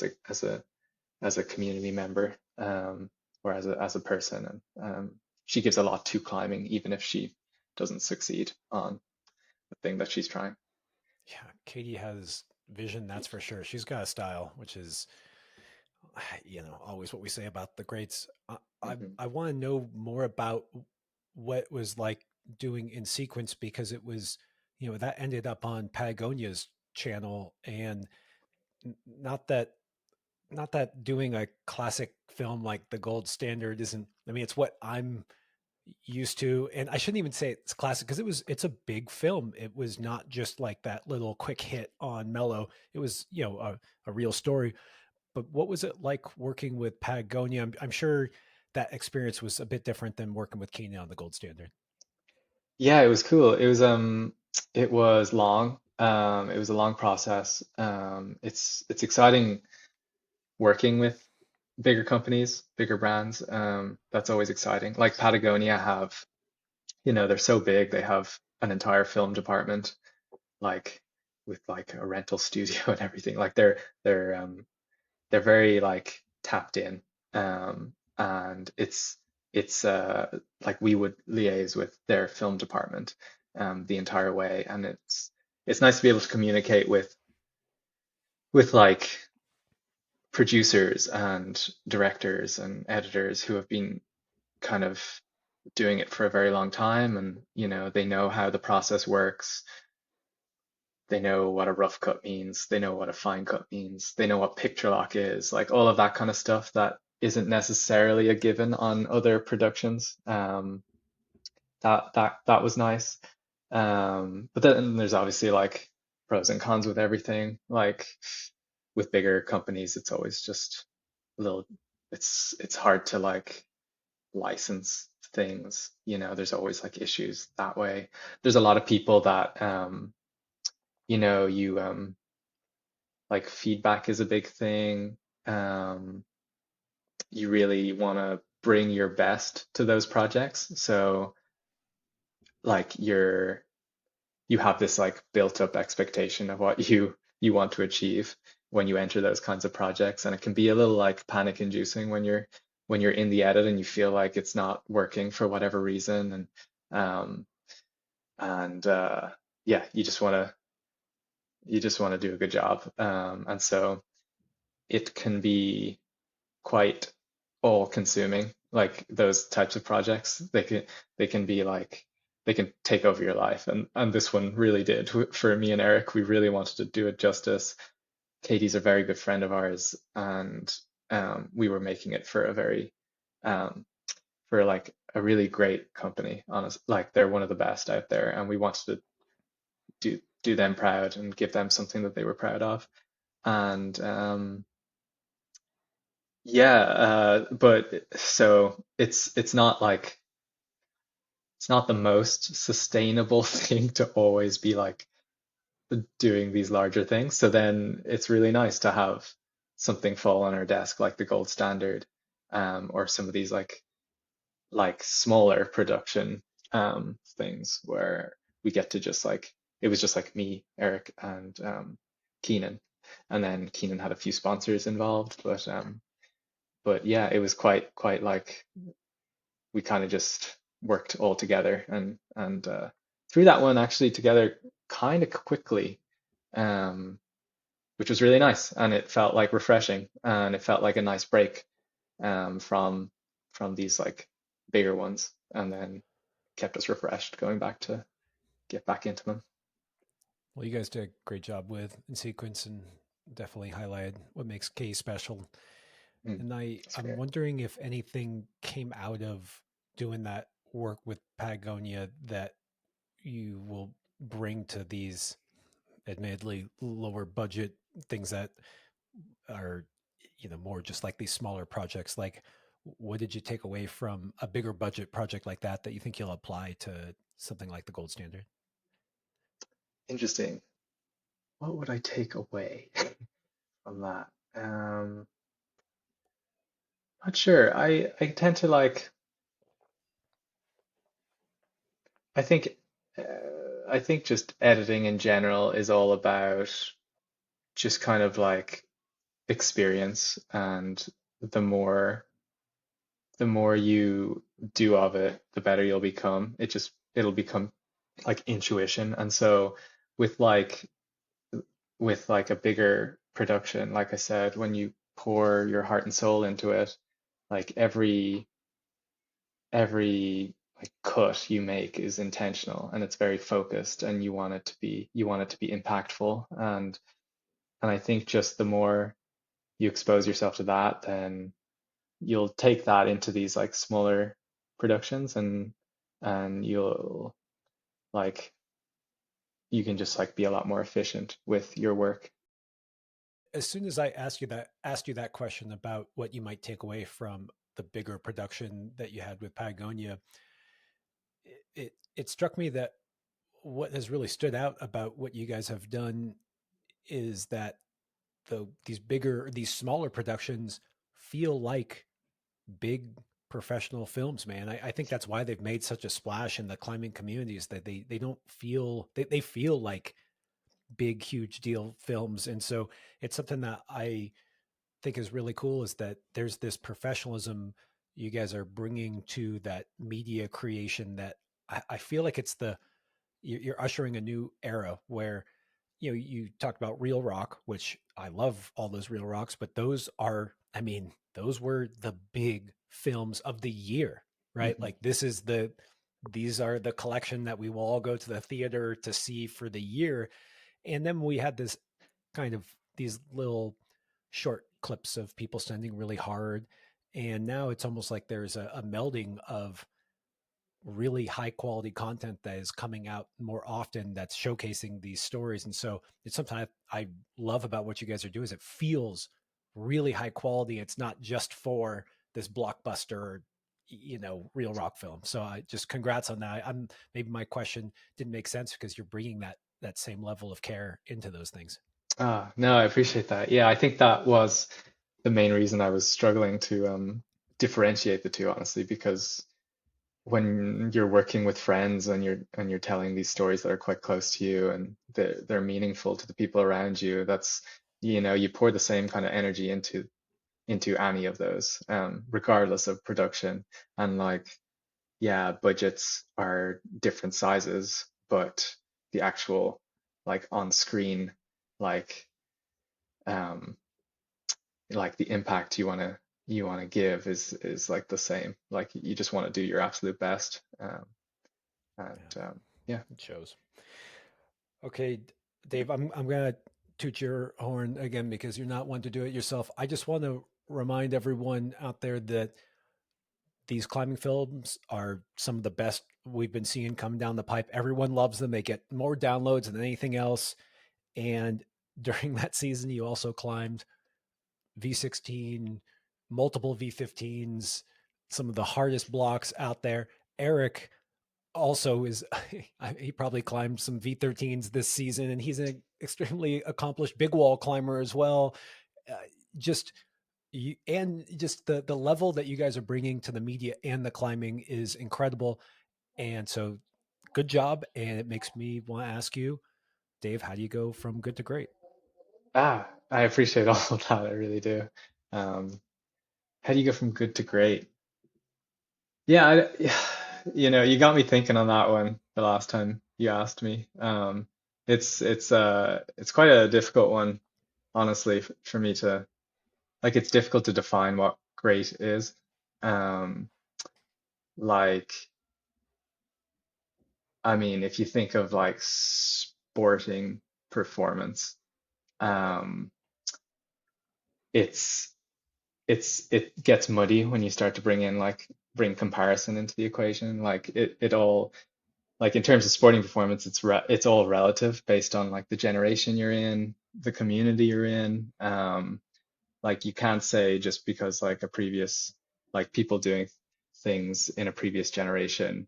as a community member, or as a person, and she gives a lot to climbing even if she doesn't succeed on the thing that she's trying. Yeah, Katie has vision, that's for sure. She's got a style, which is, always what we say about the greats. Hmm. I want to know more about what it was like doing in sequence, because it was, that ended up on Patagonia's channel, and not that doing a classic film like the gold standard isn't. I mean, it's what I'm used to, and I shouldn't even say it's classic, because it's a big film. It was not just like that little quick hit on Mellow. It was, a real story. But what was it like working with Patagonia? I'm sure that experience was a bit different than working with Keenan on the Gold Standard. Yeah, it was cool. It was long. It was a long process. It's exciting working with bigger companies, bigger brands. That's always exciting. Like Patagonia have, they're so big, they have an entire film department, like with like a rental studio and everything. Like they're very like tapped in. And it's like we would liaise with their film department the entire way, and it's nice to be able to communicate with like producers and directors and editors who have been kind of doing it for a very long time, and they know how the process works. They know what a rough cut means. They know what a fine cut means. They know what picture lock is, like all of that kind of stuff that isn't necessarily a given on other productions. That was nice. But then there's obviously like pros and cons with everything. Like with bigger companies, it's always just a little. It's hard to like license things. There's always like issues that way. There's a lot of people that you like feedback is a big thing. Um, you really want to bring your best to those projects. So like you have this like built up expectation of what you want to achieve when you enter those kinds of projects. And it can be a little like panic inducing when you're in the edit and you feel like it's not working for whatever reason. Um and yeah, you just want to do a good job. And so it can be quite all consuming, like those types of projects. They can be like they can take over your life, and this one really did. For me and Eric, we really wanted to do it justice. Katie's a very good friend of ours, and we were making it for a very um for like a really great company, honest, like they're one of the best out there, and we wanted to do them proud and give them something that they were proud of. And Yeah, but so it's not like it's not the most sustainable thing to always be like doing these larger things. So then it's really nice to have something fall on our desk like the gold standard, or some of these like smaller production things where we get to just like it was just like me, Eric, and Keenan, and then Keenan had a few sponsors involved, but yeah, it was quite like we kind of just worked all together and through that one actually together kind of quickly, um, which was really nice, and it felt like refreshing, and it felt like a nice break from these like bigger ones, and then kept us refreshed going back to get back into them. Well, you guys did a great job with In Sequence and definitely highlighted what makes K special. Mm, And that's I'm great. wondering if anything came out of doing that work with Patagonia that you will bring to these admittedly lower budget things that are, more just like these smaller projects. Like, what did you take away from a bigger budget project like that you think you'll apply to something like the gold standard? Interesting. What would I take away from that? Not sure. I tend to like. I think uh, I think just editing in general is all about just kind of like experience, and the more the more you do of it, the better you'll become. It'll become like intuition. And so with like with like a bigger production, like I said, when you pour your heart and soul into it, like every like cut you make is intentional, and it's very focused, and you want it to be impactful. And I think just the more you expose yourself to that, then you'll take that into these like smaller productions, and you'll like you can just like be a lot more efficient with your work. As soon as I asked you that question about what you might take away from the bigger production that you had with Patagonia, it struck me that what has really stood out about what you guys have done is that these smaller productions feel like big professional films, man. I think that's why they've made such a splash in the climbing communities, that they don't feel they feel like big, huge deal films. And so it's something that I think is really cool, is that there's this professionalism you guys are bringing to that media creation that I feel like you're ushering a new era where, you talked about Real Rock, which I love all those Real Rocks, but those were the big films of the year, right? Hmm. Like these are the collection that we will all go to the theater to see for the year. And then we had this kind of these little short clips of people standing really hard. And now it's almost like there's a melding of really high quality content that is coming out more often that's showcasing these stories. And so it's something I love about what you guys are doing, is it feels really high quality. It's not just for this blockbuster, real rock film. So I just congrats on that. I'm maybe my question didn't make sense because you're bringing that same level of care into those things. Ah, no, I appreciate that. Yeah, I think that was the main reason I was struggling to differentiate the two, honestly, because when you're working with friends and you're telling these stories that are quite close to you, and they're meaningful to the people around you, that's you pour the same kind of energy into any of those, regardless of production. And like, yeah, budgets are different sizes, but the actual like on screen, like um like the impact you want to give is like the same. Like you just want to do your absolute best. And Yeah, yeah. it shows. Okay, Dave, I'm gonna toot your horn again because you're not one to do it yourself. I just want to remind everyone out there that these climbing films are some of the best we've been seeing coming down the pipe. Everyone loves them. They get more downloads than anything else. And during that season, you also climbed V16, multiple V15s, some of the hardest blocks out there. Eric also is he probably climbed some V13s this season, and he's an extremely accomplished big wall climber as well. Uh, just you, and just the level that you guys are bringing to the media and the climbing is incredible. And so, good job. And it makes me want to ask you, Dave, how do you go from good to great? I appreciate all of that. I really do. Um, how do you go from good to great? Yeah, you got me thinking on that one the last time you asked me. It's quite a difficult one, honestly, for me to like. It's difficult to define what great is. Um, like, I mean, if you think of like sporting performance, um, it's it gets muddy when you start to bring comparison into the equation. Like it all like in terms of sporting performance, it's all relative based on like the generation you're in, the community you're in. Like you can't say just because like a previous like people doing things in a previous generation,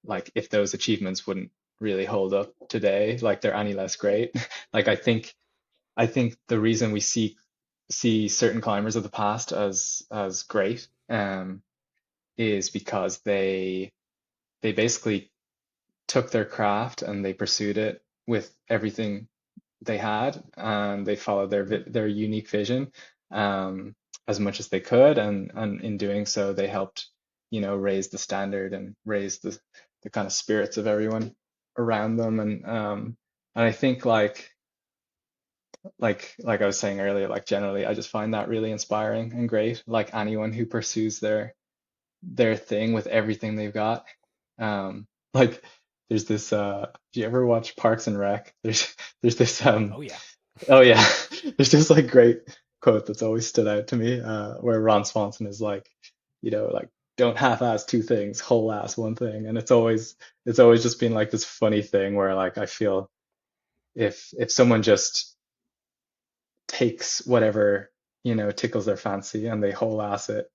like if those achievements wouldn't really hold up today, like they're any less great. Like I think the reason we see certain climbers of the past as great is because they basically took their craft and they pursued it with everything they had, and they followed their unique vision as much as they could, and in doing so, they helped, raise the standard and raise the kind of spirits of everyone around them, and I think like I was saying earlier, like generally, I just find that really inspiring and great. Like anyone who pursues their thing with everything they've got. Like there's this do you ever watch Parks and Rec? There's this Oh yeah. oh yeah, there's this like great quote that's always stood out to me, where Ron Swanson is like, like don't half-ass two things, whole-ass one thing. And it's always just been like this funny thing where like I feel if someone just takes whatever, tickles their fancy and they whole-ass it,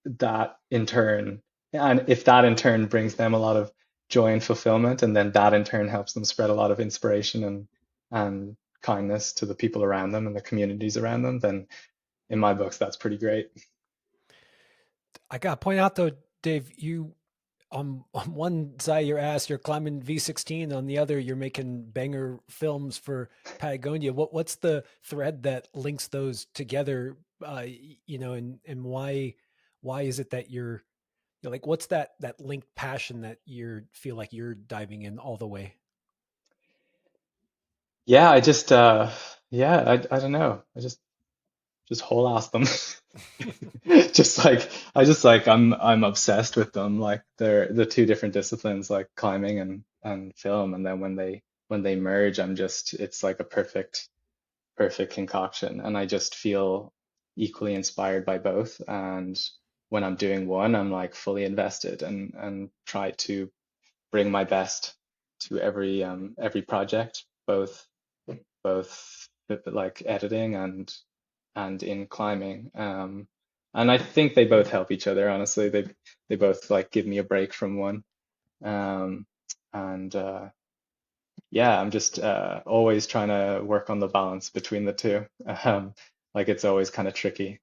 that in turn, and if that in turn brings them a lot of joy and fulfillment, and then that in turn helps them spread a lot of inspiration and kindness to the people around them and the communities around them, then in my books, that's pretty great. I got to point out though, Dave, you on one side your ass you're climbing V16, on the other you're making banger films for Patagonia. What's the thread that links those together? And why is it that like what's that linked passion that you feel like you're diving in all the way? Yeah, yeah, I don't know. I just whole ass them. Just like I'm obsessed with them. Like they're the two different disciplines, like climbing and film. And then when they merge, it's like a perfect concoction. And I just feel equally inspired by both. And when I'm doing one, I'm like fully invested and try to bring my best to every project, both like editing and in climbing. And I think they both help each other, honestly. They both like give me a break from one. Um, and yeah, I'm just always trying to work on the balance between the two. Like it's always kind of tricky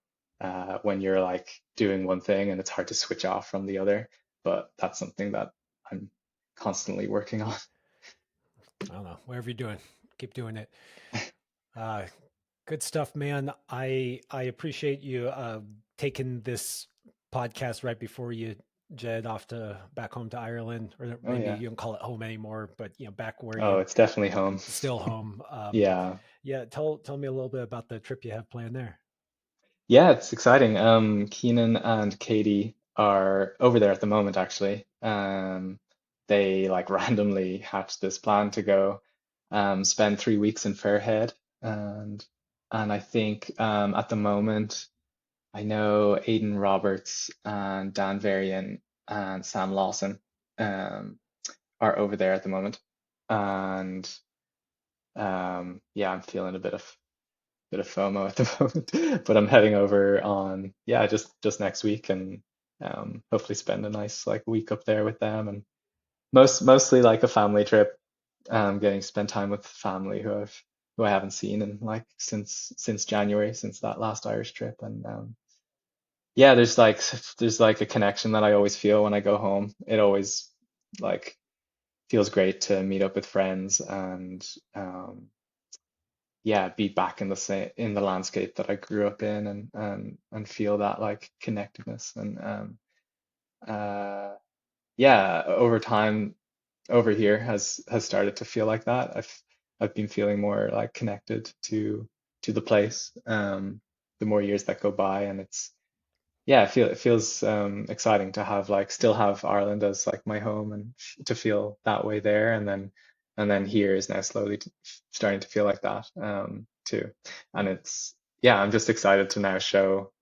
when you're like doing one thing and it's hard to switch off from the other. But that's something that I'm constantly working on. I don't know, whatever you're doing, keep doing it. uh Good stuff, man. I appreciate you taking this podcast right before you jet off to back home to Ireland, or Oh maybe yeah. you don't call it home anymore, but back where Oh, you it's definitely home. still home. Yeah. Yeah, tell me a little bit about the trip you have planned there. Yeah, it's exciting. Keenan and Katie are over there at the moment, actually. They like randomly hatched this plan to go spend 3 weeks in Fairhead, and and I think at the moment I know Aidan Roberts and Dan Varian and Sam Lawson um are over there at the moment, and yeah, I'm feeling a bit of bit of FOMO at the moment, but I'm heading over on, yeah, just next week, and hopefully spend a nice like week up there with them, and mostly like a family trip, getting to spend time with family who I haven't seen in like since January, since that last Irish trip. And yeah, there's like a connection that I always feel when I go home. It always like feels great to meet up with friends and um, yeah, be back in the same in the landscape that I grew up in, and feel that like connectedness. And uh, yeah, over time over here has started to feel like that. I've been feeling more like connected to the place, the more years that go by, and it's yeah, it feels exciting to have like still have Ireland as like my home, and to feel that way there, and then here is now slowly starting to feel like that too. And it's yeah, I'm just excited to now show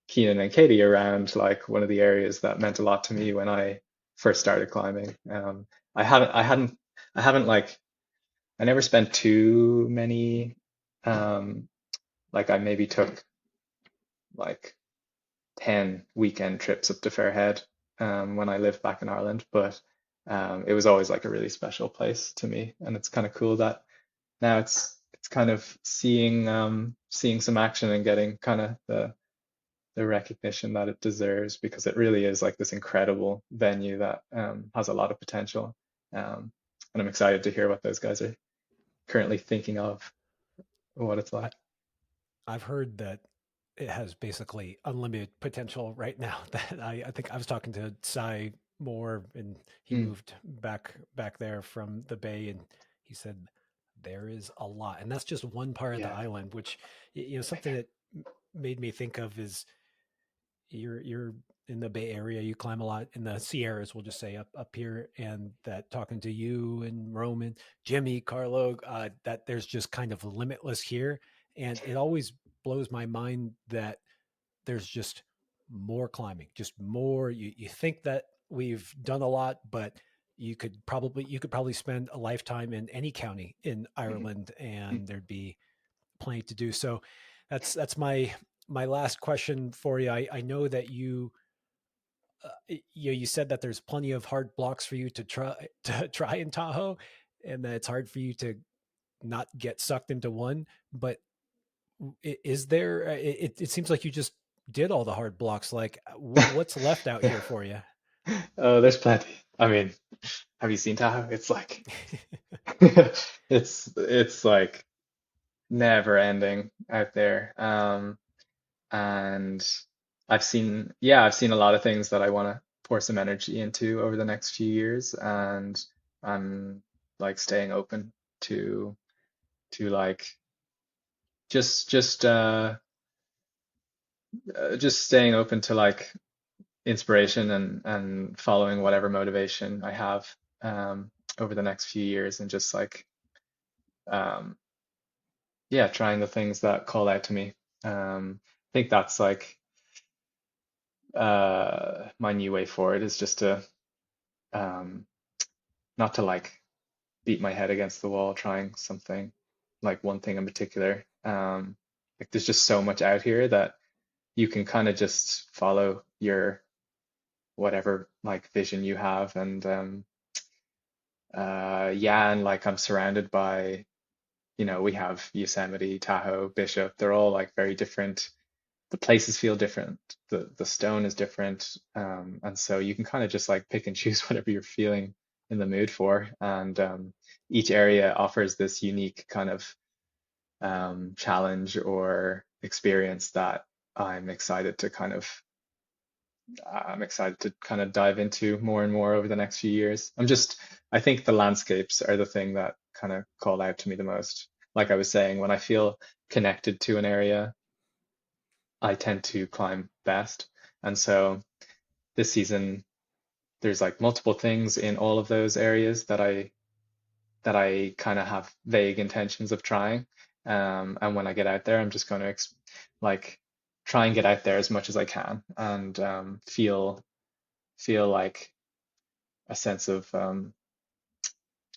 Keenan and Katie around like one of the areas that meant a lot to me when I first started climbing. I haven't I hadn't I haven't like I never spent too many um like I maybe took like 10 weekend trips up to Fairhead when I lived back in Ireland, but it was always like a really special place to me, and it's kind of cool that now it's kind of seeing some action and getting kind of the recognition that it deserves, because it really is like this incredible venue that has a lot of potential. And I'm excited to hear what those guys are currently thinking of what it's I, like. I've heard that it has basically unlimited potential right now. That I think I was talking to Cy Moore, and he Mm, moved back there from the Bay, and he said there is a lot, and that's just one part of the yeah. island. Which something that made me think of is you're in the Bay Area, you climb a lot in the Sierras, we'll just say up here, and that talking to you and Roman, Jimmy, Carlo, that there's just kind of limitless here, and it always blows my mind that there's just more climbing, just more. You think that we've done a lot, but you could probably spend a lifetime in any county in Mhm. Ireland, Mm. and there'd be plenty to do. So that's my last question for you. I know that you said that there's plenty of hard blocks for you to try to try in Tahoe, and that it's hard for you to not get sucked into one. But is there? It seems like you just did all the hard blocks. Like, what's left out here for you? Oh, there's plenty. I mean, have you seen Tahoe? It's like it's like never ending out there. And I've seen a lot of things that I want to pour some energy into over the next few years, and I'm like staying open to like just just uh just staying open to like inspiration, and following whatever motivation I have over the next few years, and just like um yeah, trying the things that call out to me. I think that's like my new way forward, is just to um not to like beat my head against the wall trying something, like one thing in particular. Like there's just so much out here that you can kind of just follow your whatever like vision you have. And yeah, and like I'm surrounded by, we have Yosemite, Tahoe, Bishop. They're all like very different. The places feel different. The stone is different. And so you can kind of just like pick and choose whatever you're feeling in the mood for. And each area offers this unique kind of challenge or experience that I'm excited to kind of dive into more and more over the next few years. I think the landscapes are the thing that kind of call out to me the most. Like I was saying, when I feel connected to an area, I tend to climb best. And so this season, there's like multiple things in all of those areas that I kind of have vague intentions of trying. And when I get out there, I'm just going to like try and get out there as much as I can, and feel like a sense of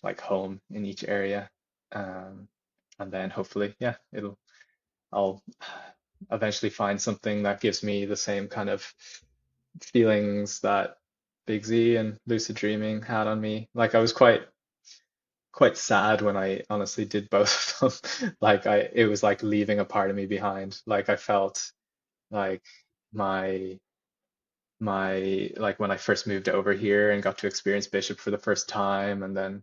like home in each area. Um, and then hopefully, yeah, I'll eventually find something that gives me the same kind of feelings that Big Z and Lucid Dreaming had on me. Like I was quite sad when I honestly did both of them. Like it was like leaving a part of me behind. Like I felt like my like when I first moved over here and got to experience Bishop for the first time, and then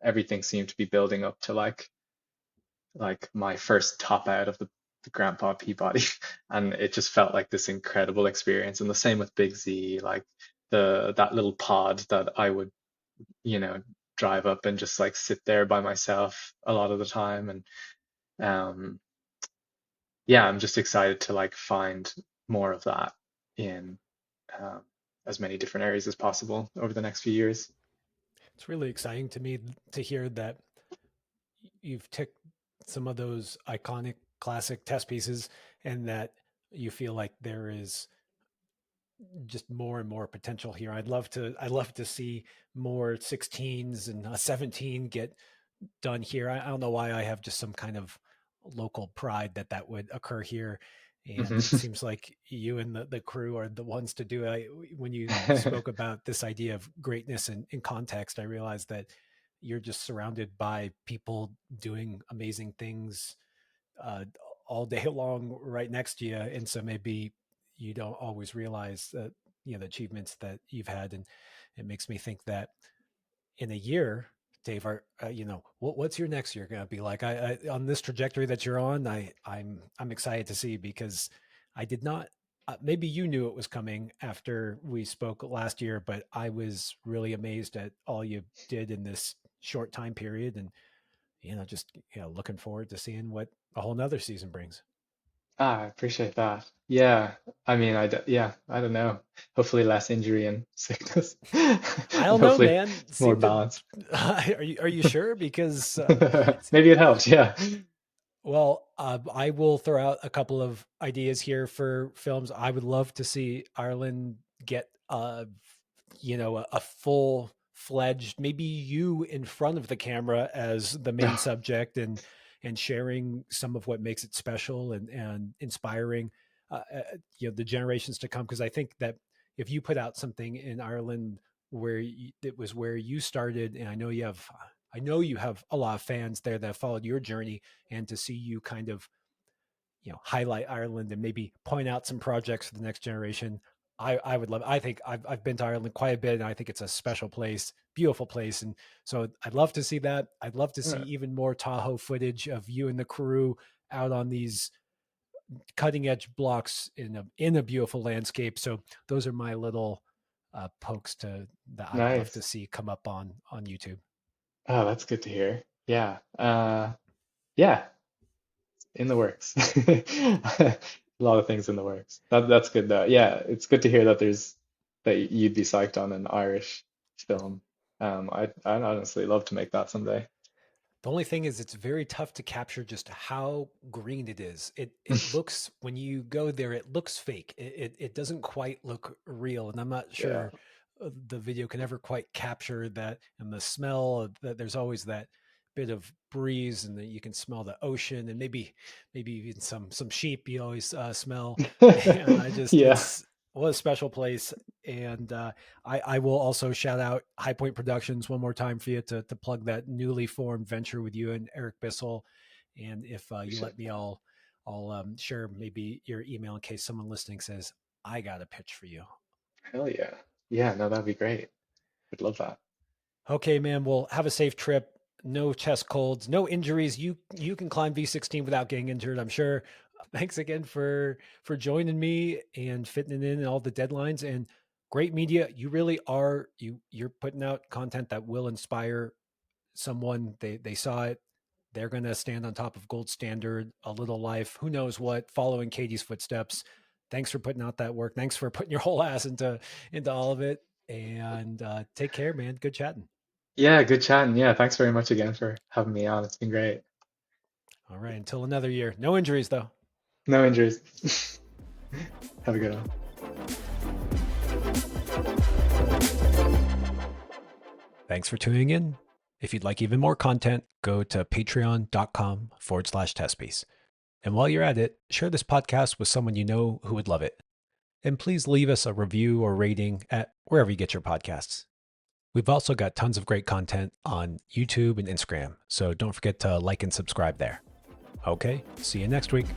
everything seemed to be building up to like my first top out of the Grandpa Peabody, and it just felt like this incredible experience. And the same with Big Z, like the that little pod that I would, you know, drive up and just like sit there by myself a lot of the time. And um, yeah, I'm just excited to like find more of that in um, as many different areas as possible over the next few years. It's really exciting to me to hear that you've ticked some of those iconic classic test pieces and that you feel like there is just more and more potential here. I'd love to see more 16s and a 17 get done here. I don't know why I have just some kind of local pride that that would occur here. And it Mhm. seems like you and the crew are the ones to do it. When you spoke about this idea of greatness in context, I realized that you're just surrounded by people doing amazing things uh, all day long right next to you. And so maybe you don't always realize that, the achievements that you've had. And it makes me think that in a year, Dave, what's your next year going to be like? On this trajectory that you're on, I'm excited to see because I did not. Maybe you knew it was coming after we spoke last year, but I was really amazed at all you did in this short time period, and just looking forward to seeing what a whole nother season brings. I appreciate that. Yeah, I mean, yeah, I don't know. Hopefully less injury and sickness, I and don't know, hopefully man. more Seem to. balance. Are you sure? Because Maybe it helped. Yeah. well, I will throw out a couple of ideas here for films. I would love to see Ireland get a full fledged, maybe you in front of the camera as the main subject and sharing some of what makes it special and inspiring the generations to come. Because I think that if you put out something in Ireland where it was where you started, and I know you have a lot of fans there that have followed your journey, and to see you kind of highlight Ireland and maybe point out some projects for the next generation. I would love. I think I've been to Ireland quite a bit, and I think it's a special place, beautiful place, and so I'd love to see that. I'd love to see Yeah. even more Tahoe footage of you and the crew out on these cutting edge blocks in a beautiful landscape. So those are my little pokes to that I would love to Nice. see come up on YouTube. Oh, that's good to hear. Yeah. Yeah, in the works. A lot of things in the works. That's good though. Yeah, it's good to hear that you'd be psyched on an Irish film. I'd honestly love to make that someday. The only thing is it's very tough to capture just how green it is. It looks when you go there, it looks fake. It doesn't quite look real, and I'm not Yeah. sure the video can ever quite capture that. And the smell that there's always that bit of breeze, and that you can smell the ocean, and maybe even some sheep you always smell. And I just Yeah. it's what a special place. And I will also shout out Highpoint Productions one more time for you to plug that newly formed venture with you and Eric Bissell. And if you Appreciate let me, that. I'll share maybe your email in case someone listening says I got a pitch for you. Hell yeah. Yeah, no, that'd be great. Would love that. Okay, man. Well, have a safe trip. No chest colds, no injuries. You can climb V16 without getting injured, I'm sure. Thanks again for joining me and fitting in all the deadlines and great media. You really are you're putting out content that will inspire someone. They saw it. They're going to stand on top of gold standard, a little life, who knows what, following Katie's footsteps. Thanks for putting out that work. Thanks for putting your whole ass into all of it. And take care, man. Good chatting. Yeah, good chatting. Yeah, thanks very much again for having me on. It's been great. All right. Until another year. No injuries, though. No injuries. Have a good one. Thanks for tuning in. If you'd like even more content, go to patreon.com/testpiece. And while you're at it, share this podcast with someone you know who would love it. And please leave us a review or rating at wherever you get your podcasts. We've also got tons of great content on YouTube and Instagram, so don't forget to like and subscribe there. Okay, see you next week.